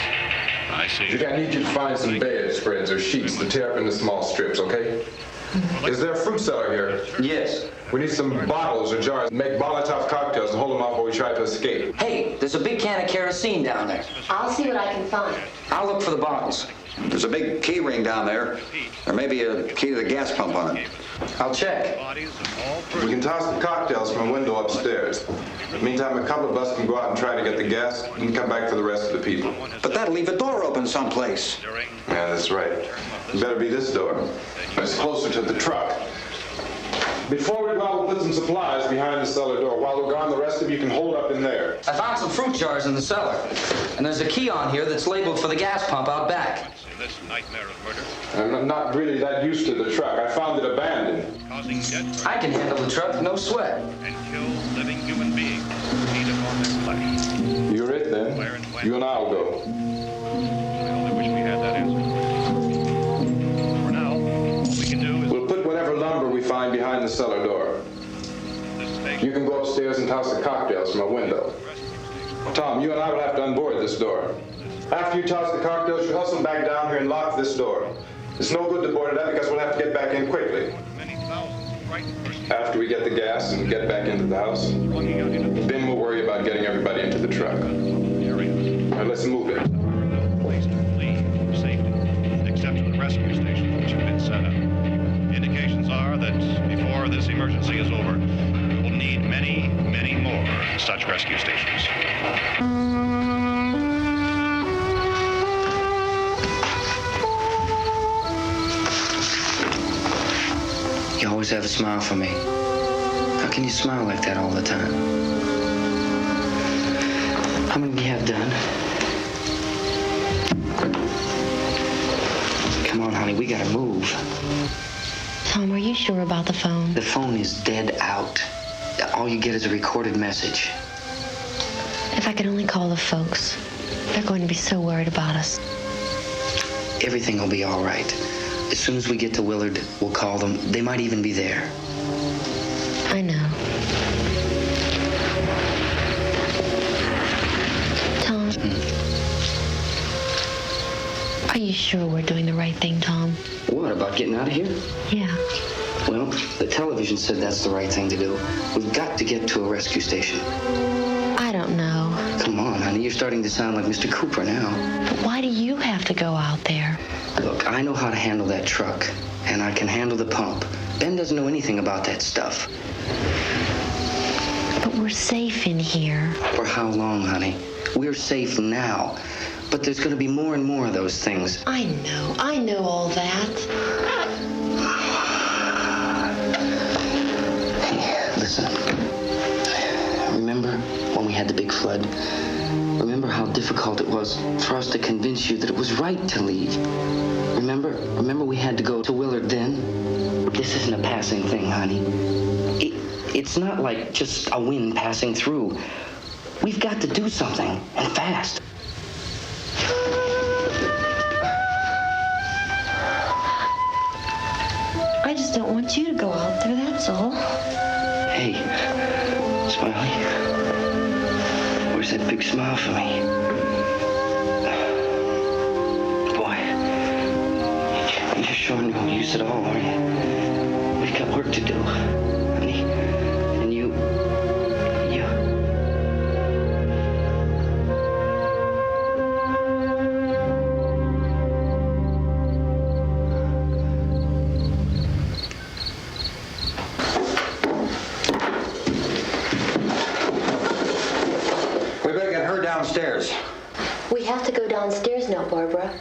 I see.
I need you to find some bedspreads or sheets to tear up into small strips, okay? Is there a fruit cellar here?
Yes.
We need some bottles or jars. Make Molotov cocktails and hold them off while we try to escape.
Hey, there's a big can of kerosene down there.
I'll see what I can find.
I'll look for the bottles.
There's a big key ring down there. There may be a key to the gas pump on it.
I'll check.
We can toss the cocktails from a window upstairs. Meantime, a couple of us can go out and try to get the gas and come back for the rest of the people.
But that'll leave a door open someplace.
Yeah, that's right. It better be this door. It's closer to the truck. Before we go, we'll put some supplies behind the cellar door. While we're gone, the rest of you can hold up in there.
I found some fruit jars in the cellar. And there's a key on here that's labeled for the gas pump out back.
This nightmare of murder.
I'm not really that used to the truck. I found it abandoned.
I can handle the truck, no sweat.
And kill living human beings. Feed upon their flesh.
You're it, then. You and I'll go.
I only wish we had that answer. For now, all we can do is...
We'll put whatever lumber we find behind the cellar door. You can go upstairs and toss the cocktails from a window. Tom, you and I will have to unboard this door. After you toss the cocktails, you hustle back down here and lock this door. It's no good to board it up because we'll have to get back in quickly. After we get the gas and get back into the house, then we'll worry about getting everybody into the truck. Now let's move it.
No place to flee for safety, except to the rescue stations which have been set up. Indications are that before this emergency is over, we will need many, many more such rescue stations.
You always have a smile for me. How can you smile like that all the time? How many do you have done? Come on, honey, we gotta move.
Tom, are you sure about the phone?
The phone is dead out. All you get is a recorded message.
If I could only call the folks. They're going to be so worried about us.
Everything will be all right. As soon as we get to Willard, we'll call them. They might even be there.
I know. Tom? Are you sure we're doing the right thing, Tom?
What, about getting out of here?
Yeah.
Well, the television said that's the right thing to do. We've got to get to a rescue station.
I don't know.
Come on, honey, you're starting to sound like Mr. Cooper now.
But why do you have to go out there?
Look, I know how to handle that truck, and I can handle the pump. Ben doesn't know anything about that stuff.
But we're safe in here.
For how long, honey? We're safe now. But there's going to be more and more of those things.
I know all that.
Hey, listen. Remember when we had the big flood? Remember how difficult it was for us to convince you that it was right to leave? Remember we had to go to Willard then? This isn't a passing thing, honey. It's not like just a wind passing through. We've got to do something, and fast.
I just don't want you to go out there, that's all.
Hey, Smiley. Where's that big smile for me? Boy, you're showing no use at all, aren't you? We've got work to do, honey. And you...
We better get her downstairs.
We have to go downstairs now, Barbara.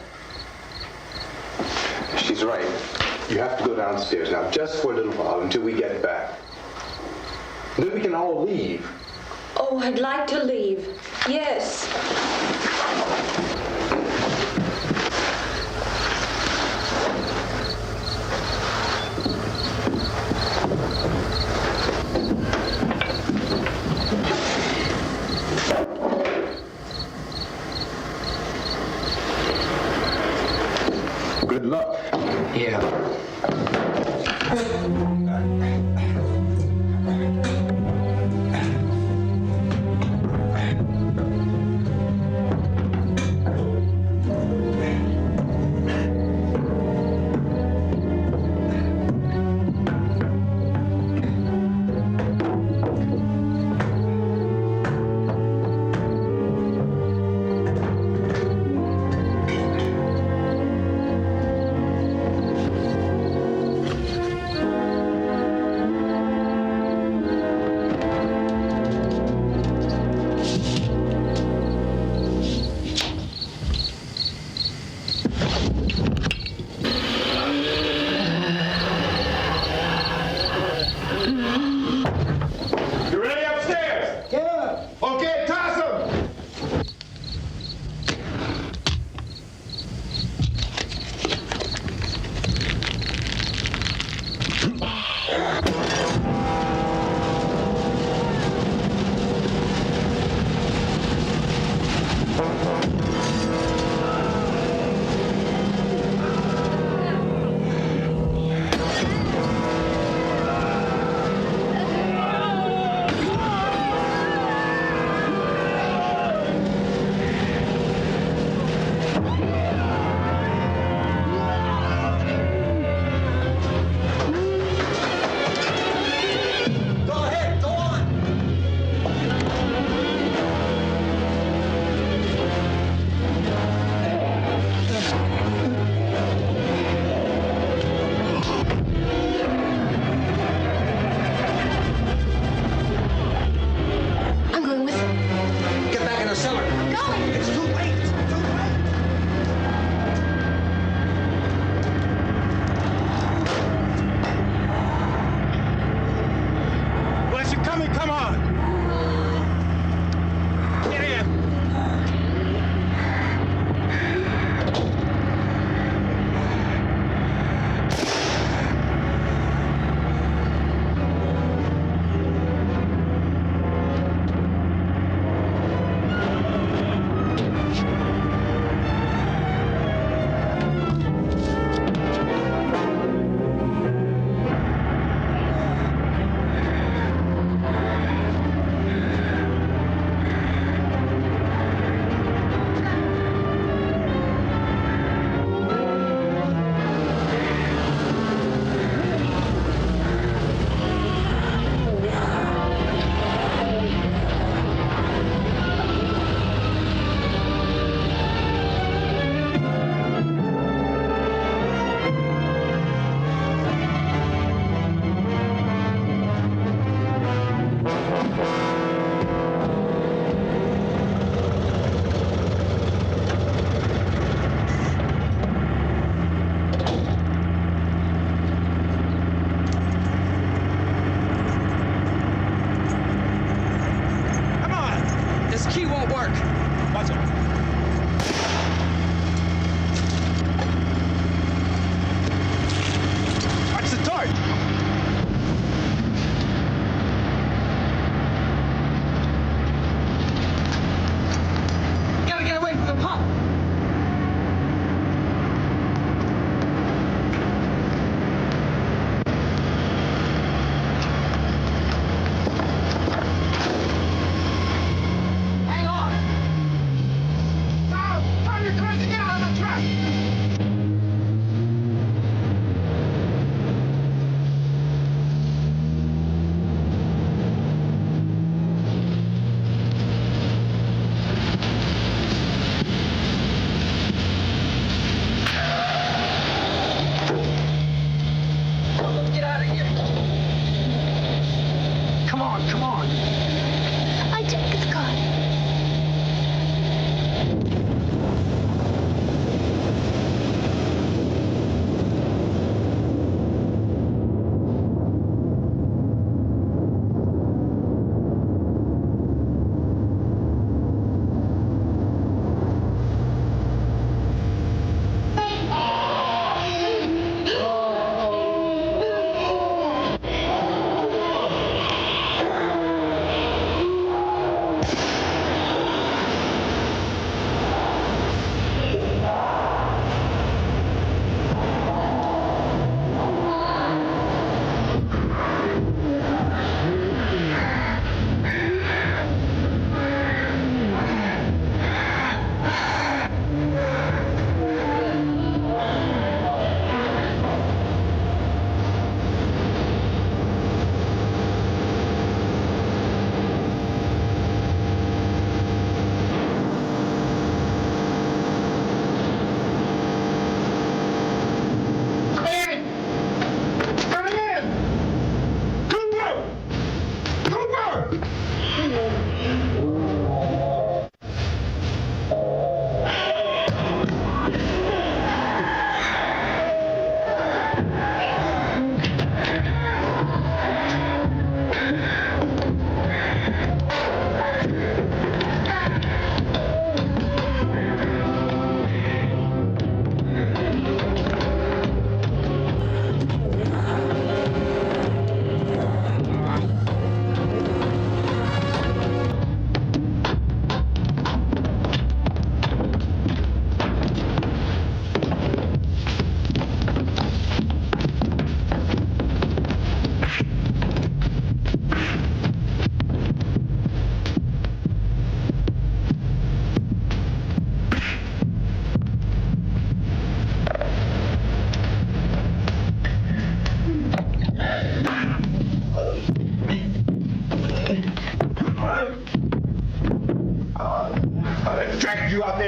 She's right. You have to go downstairs now, just for a little while, until we get back. Then we can all leave.
Oh, I'd like to leave. Yes.
Good luck.
Yeah.
You ready upstairs? Yeah. Okay, toss them.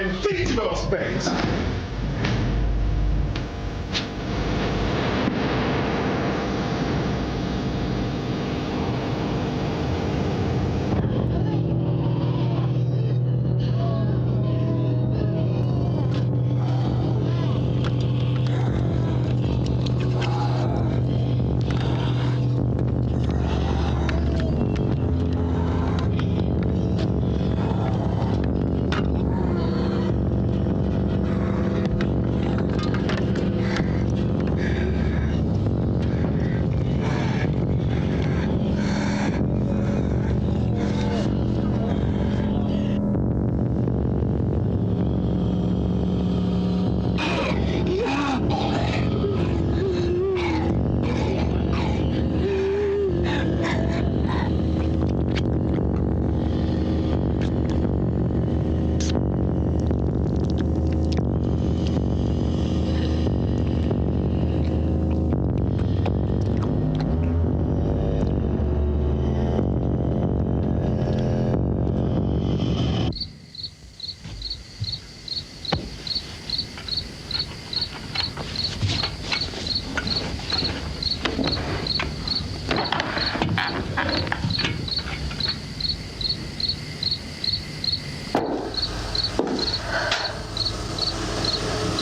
and feed those things.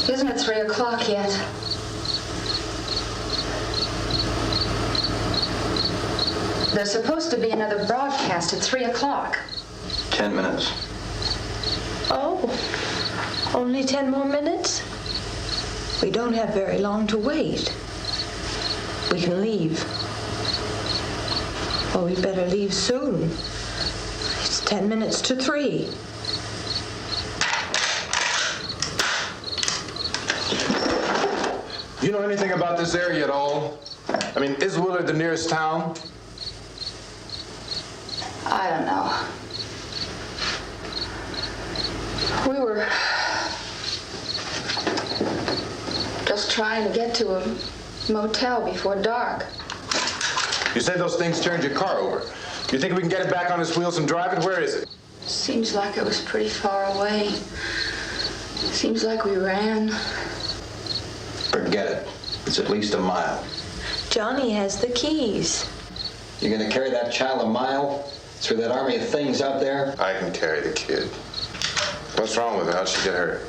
Isn't it 3 o'clock yet? There's supposed to be another broadcast at 3 o'clock.
10 minutes.
Oh, only 10 more minutes? We don't have very long to wait. We can leave. Oh, we better leave soon. It's 10 minutes to 3.
You know anything about this area at all? I mean, is Willard the nearest town?
I don't know. We were just trying to get to a motel before dark.
You said those things turned your car over. You think we can get it back on its wheels and drive it? Where is it?
Seems like it was pretty far away. Seems like we ran.
Forget it. It's at least a mile.
Johnny has the keys.
You're gonna carry that child a mile through that army of things out there?
I can carry the kid. What's wrong with her? How'd she get hurt?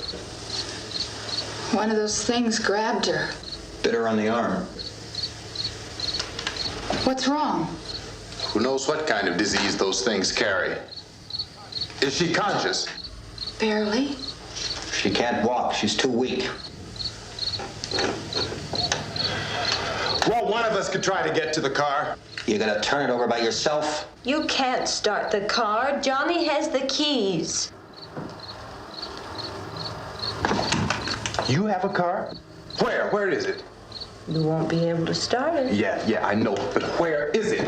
One of those things grabbed her.
Bit her on the arm.
What's wrong?
Who knows what kind of disease those things carry? Is she conscious?
Barely.
She can't walk. She's too weak.
Well, one of us could try to get to the car.
You gonna turn it over by yourself?
You can't start the car. Johnny has the keys.
You have a car? Where? Where is it?
You won't be able to start it.
Yeah, I know, but where is it?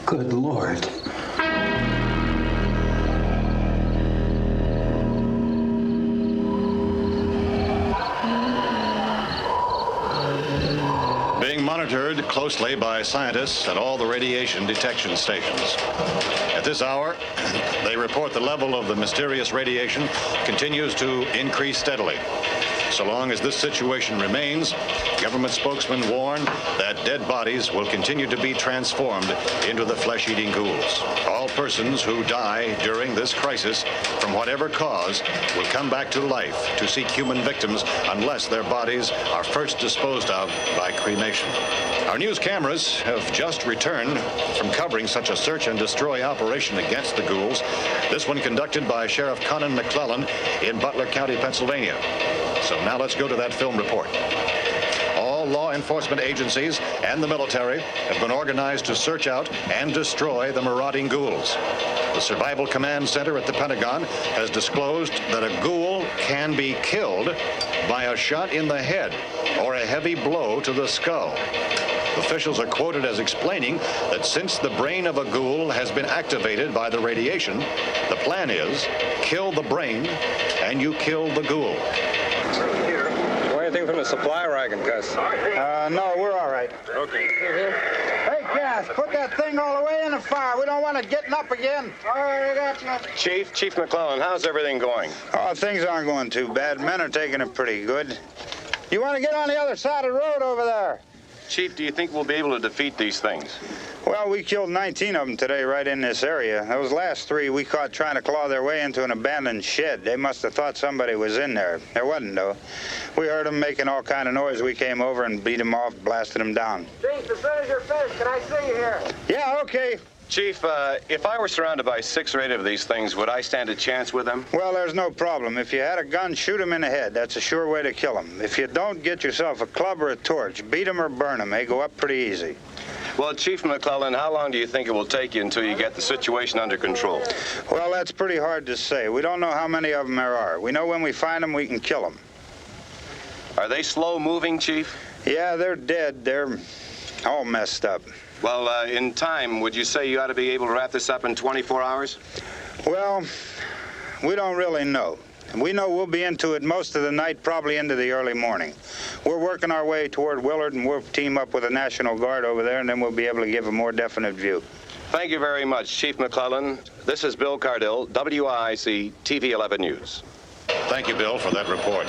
Good Lord.
Being monitored closely by scientists at all the radiation detection stations. At this hour, they report the level of the mysterious radiation continues to increase steadily. So long as this situation remains, government spokesmen warn that dead bodies will continue to be transformed into the flesh-eating ghouls. All persons who die during this crisis, from whatever cause, will come back to life to seek human victims unless their bodies are first disposed of by cremation. Our news cameras have just returned from covering such a search and destroy operation against the ghouls, this one conducted by Sheriff Conan McClellan in Butler County, Pennsylvania. So now let's go to that film report. All law enforcement agencies and the military have been organized to search out and destroy the marauding ghouls. The Survival Command Center at the Pentagon has disclosed that a ghoul can be killed by a shot in the head or a heavy blow to the skull. Officials are quoted as explaining that since the brain of a ghoul has been activated by the radiation, the plan is kill the brain and you kill the ghoul.
Here,
anything from the supply wagon, Gus?
No, we're all right.
Okay.
Hey, Cass, put that thing all the way in the fire. We don't want it getting up again. All right, I got you.
Chief McClellan, how's everything going?
Oh, things aren't going too bad. Men are taking it pretty good. You want to get on the other side of the road over there?
Chief, do you think we'll be able to defeat these things?
Well, we killed 19 of them today right in this area. Those last 3 we caught trying to claw their way into an abandoned shed. They must have thought somebody was in there. There wasn't, though. We heard them making all kind of noise. We came over and beat them off, blasted them down.
Chief, as soon as you're finished, can I see you here?
Yeah, okay.
Chief, if I were surrounded by 6 or 8 of these things, would I stand a chance with them?
Well, there's no problem. If you had a gun, shoot them in the head. That's a sure way to kill them. If you don't, get yourself a club or a torch. Beat them or burn them. They go up pretty easy.
Well, Chief McClellan, how long do you think it will take you until you get the situation under control?
Well, that's pretty hard to say. We don't know how many of them there are. We know when we find them, we can kill them.
Are they slow-moving, Chief?
Yeah, they're dead. They're all messed up.
Well, in time, would you say you ought to be able to wrap this up in 24 hours?
Well, we don't really know. We know we'll be into it most of the night, probably into the early morning. We're working our way toward Willard, and we'll team up with the National Guard over there, and then we'll be able to give a more definite view.
Thank you very much, Chief McClellan. This is Bill Cardill, WIC TV 11 News. Thank you, Bill, for that report.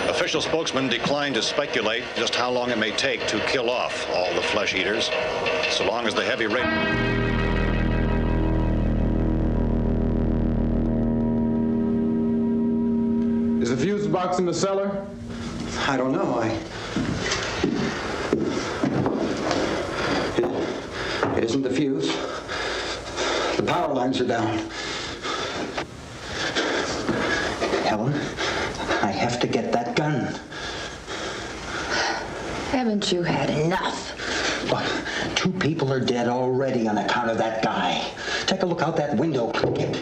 Official spokesman declined to speculate just how long it may take to kill off all the flesh eaters, so long as the heavy rain...
Is the fuse box in the cellar?
I don't know. It isn't the fuse. The power lines are down. Helen, I have to get that gun.
Haven't you had enough?
But 2 people are dead already on account of that guy. Take a look out that window, Clinkett.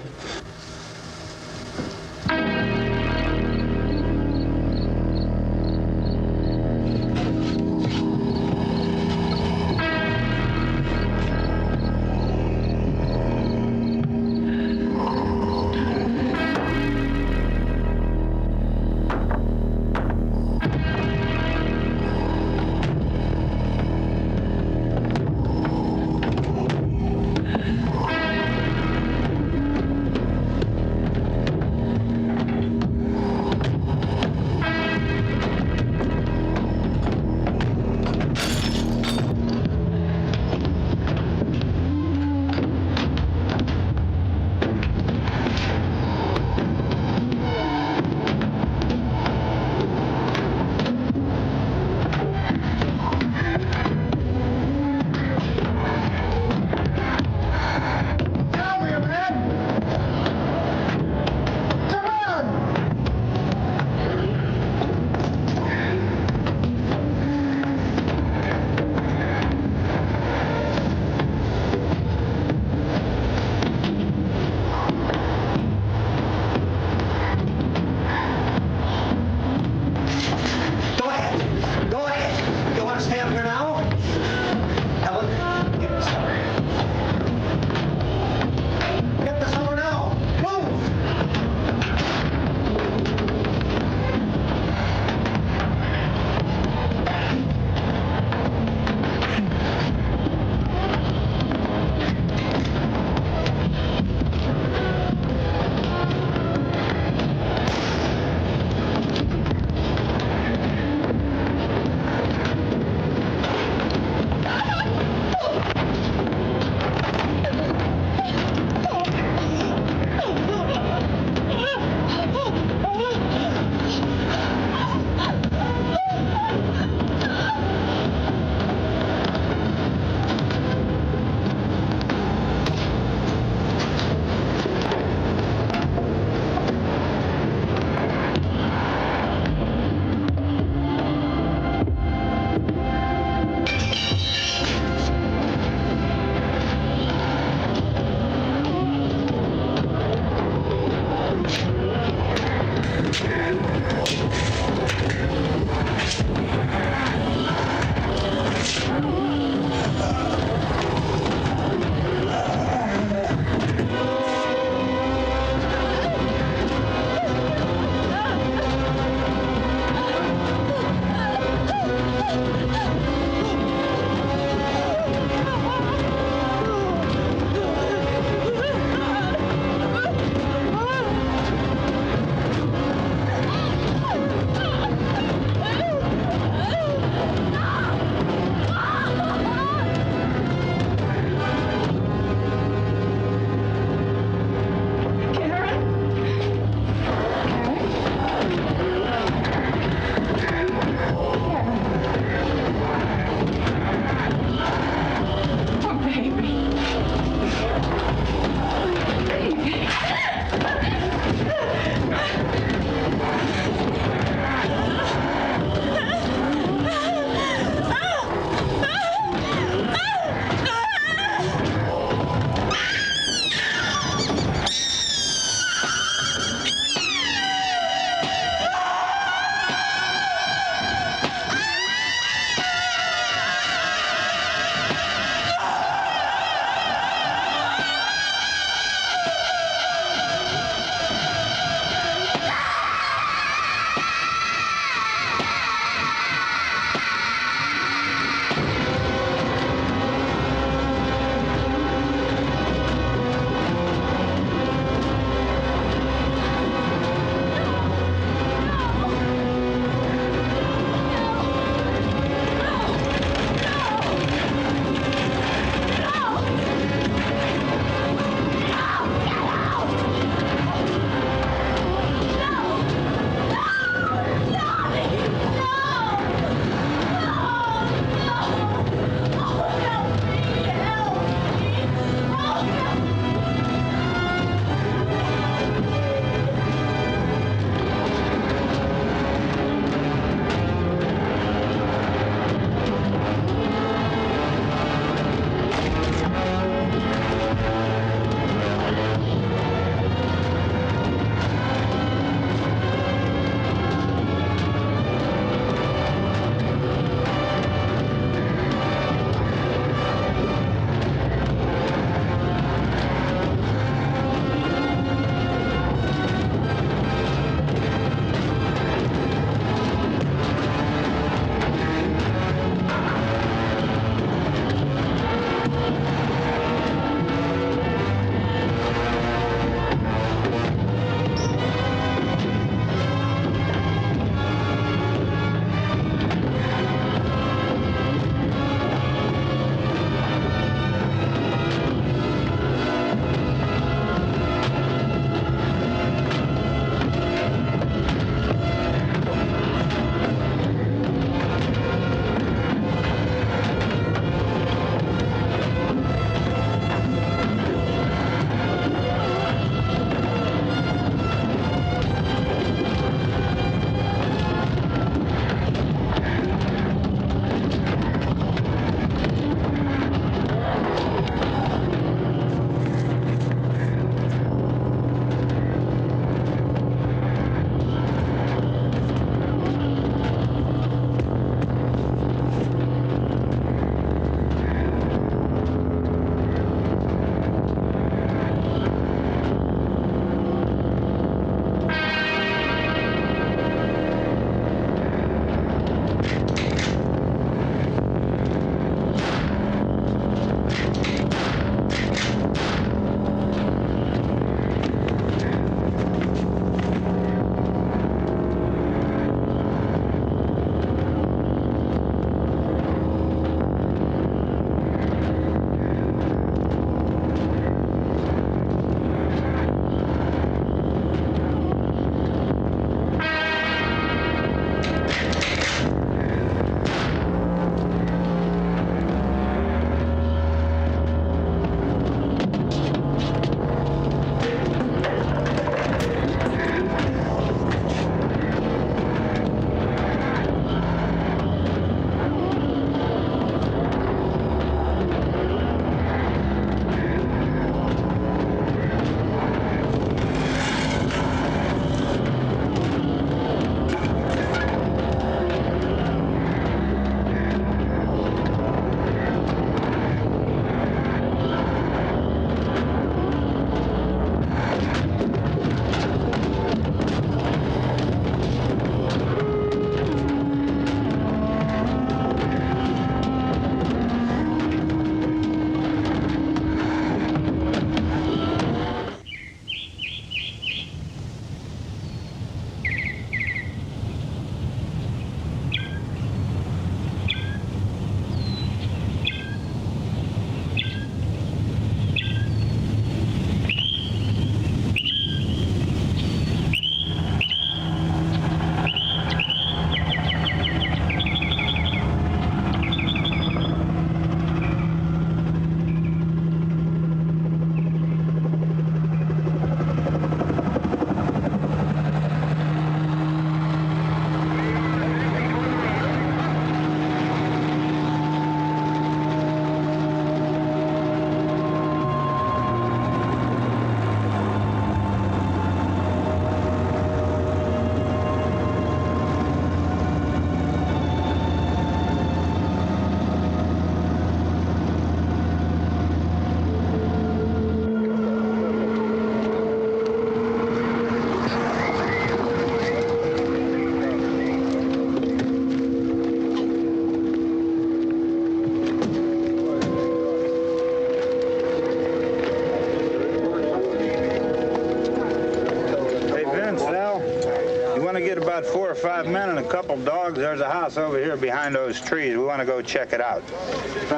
and a couple dogs. There's a house over here behind those trees. We want to go check it out.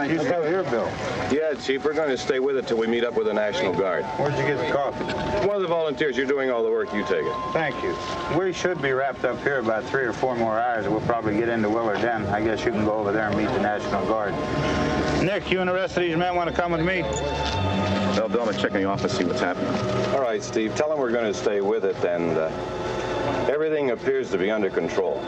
You still here, Bill?
Yeah, Chief, we're going to stay with it till we meet up with the National Guard.
Where'd you get the coffee?
One of the volunteers. You're doing all the work. You take it.
Thank you. We should be wrapped up here about 3 or 4 more hours. We'll probably get into Willard then. I guess you can go over there and meet the National Guard. Nick, you and the rest of these men want to come with me?
Well, Bill, I'm going to check in the office, see what's happening. All right, Steve. Tell them we're going to stay with it, and everything appears to be under control.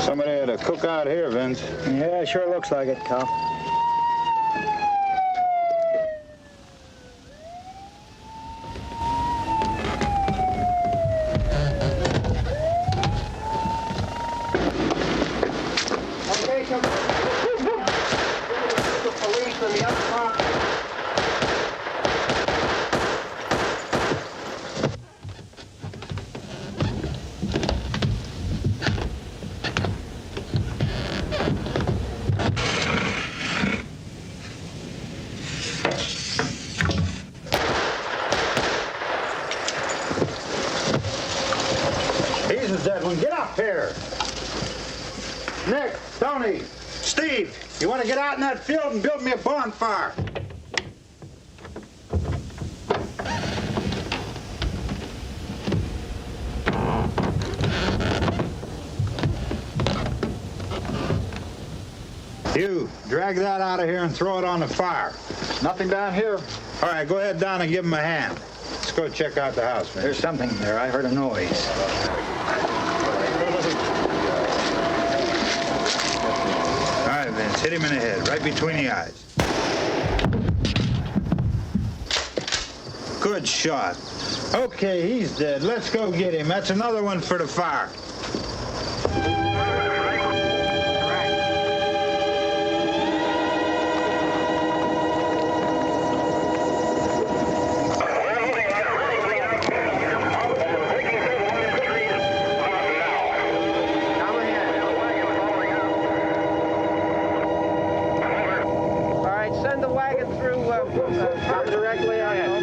Somebody had a cookout here, Vince.
Yeah, sure looks like it, Cal.
Okay, come on. The police and the other cops.
He's the dead one. Get up here. Nick, Tony, Steve, you want to get out in that field and build me a bonfire? You, drag that out of here and throw it on the fire. Nothing down here. All right, go ahead down and give him a hand. Let's go check out the house, man.
There's something there. I heard a noise.
All right, Vince, hit him in the head, right between the eyes. Good shot. Okay, he's dead. Let's go get him. That's another one for the fire.
Send the wagon through directly on.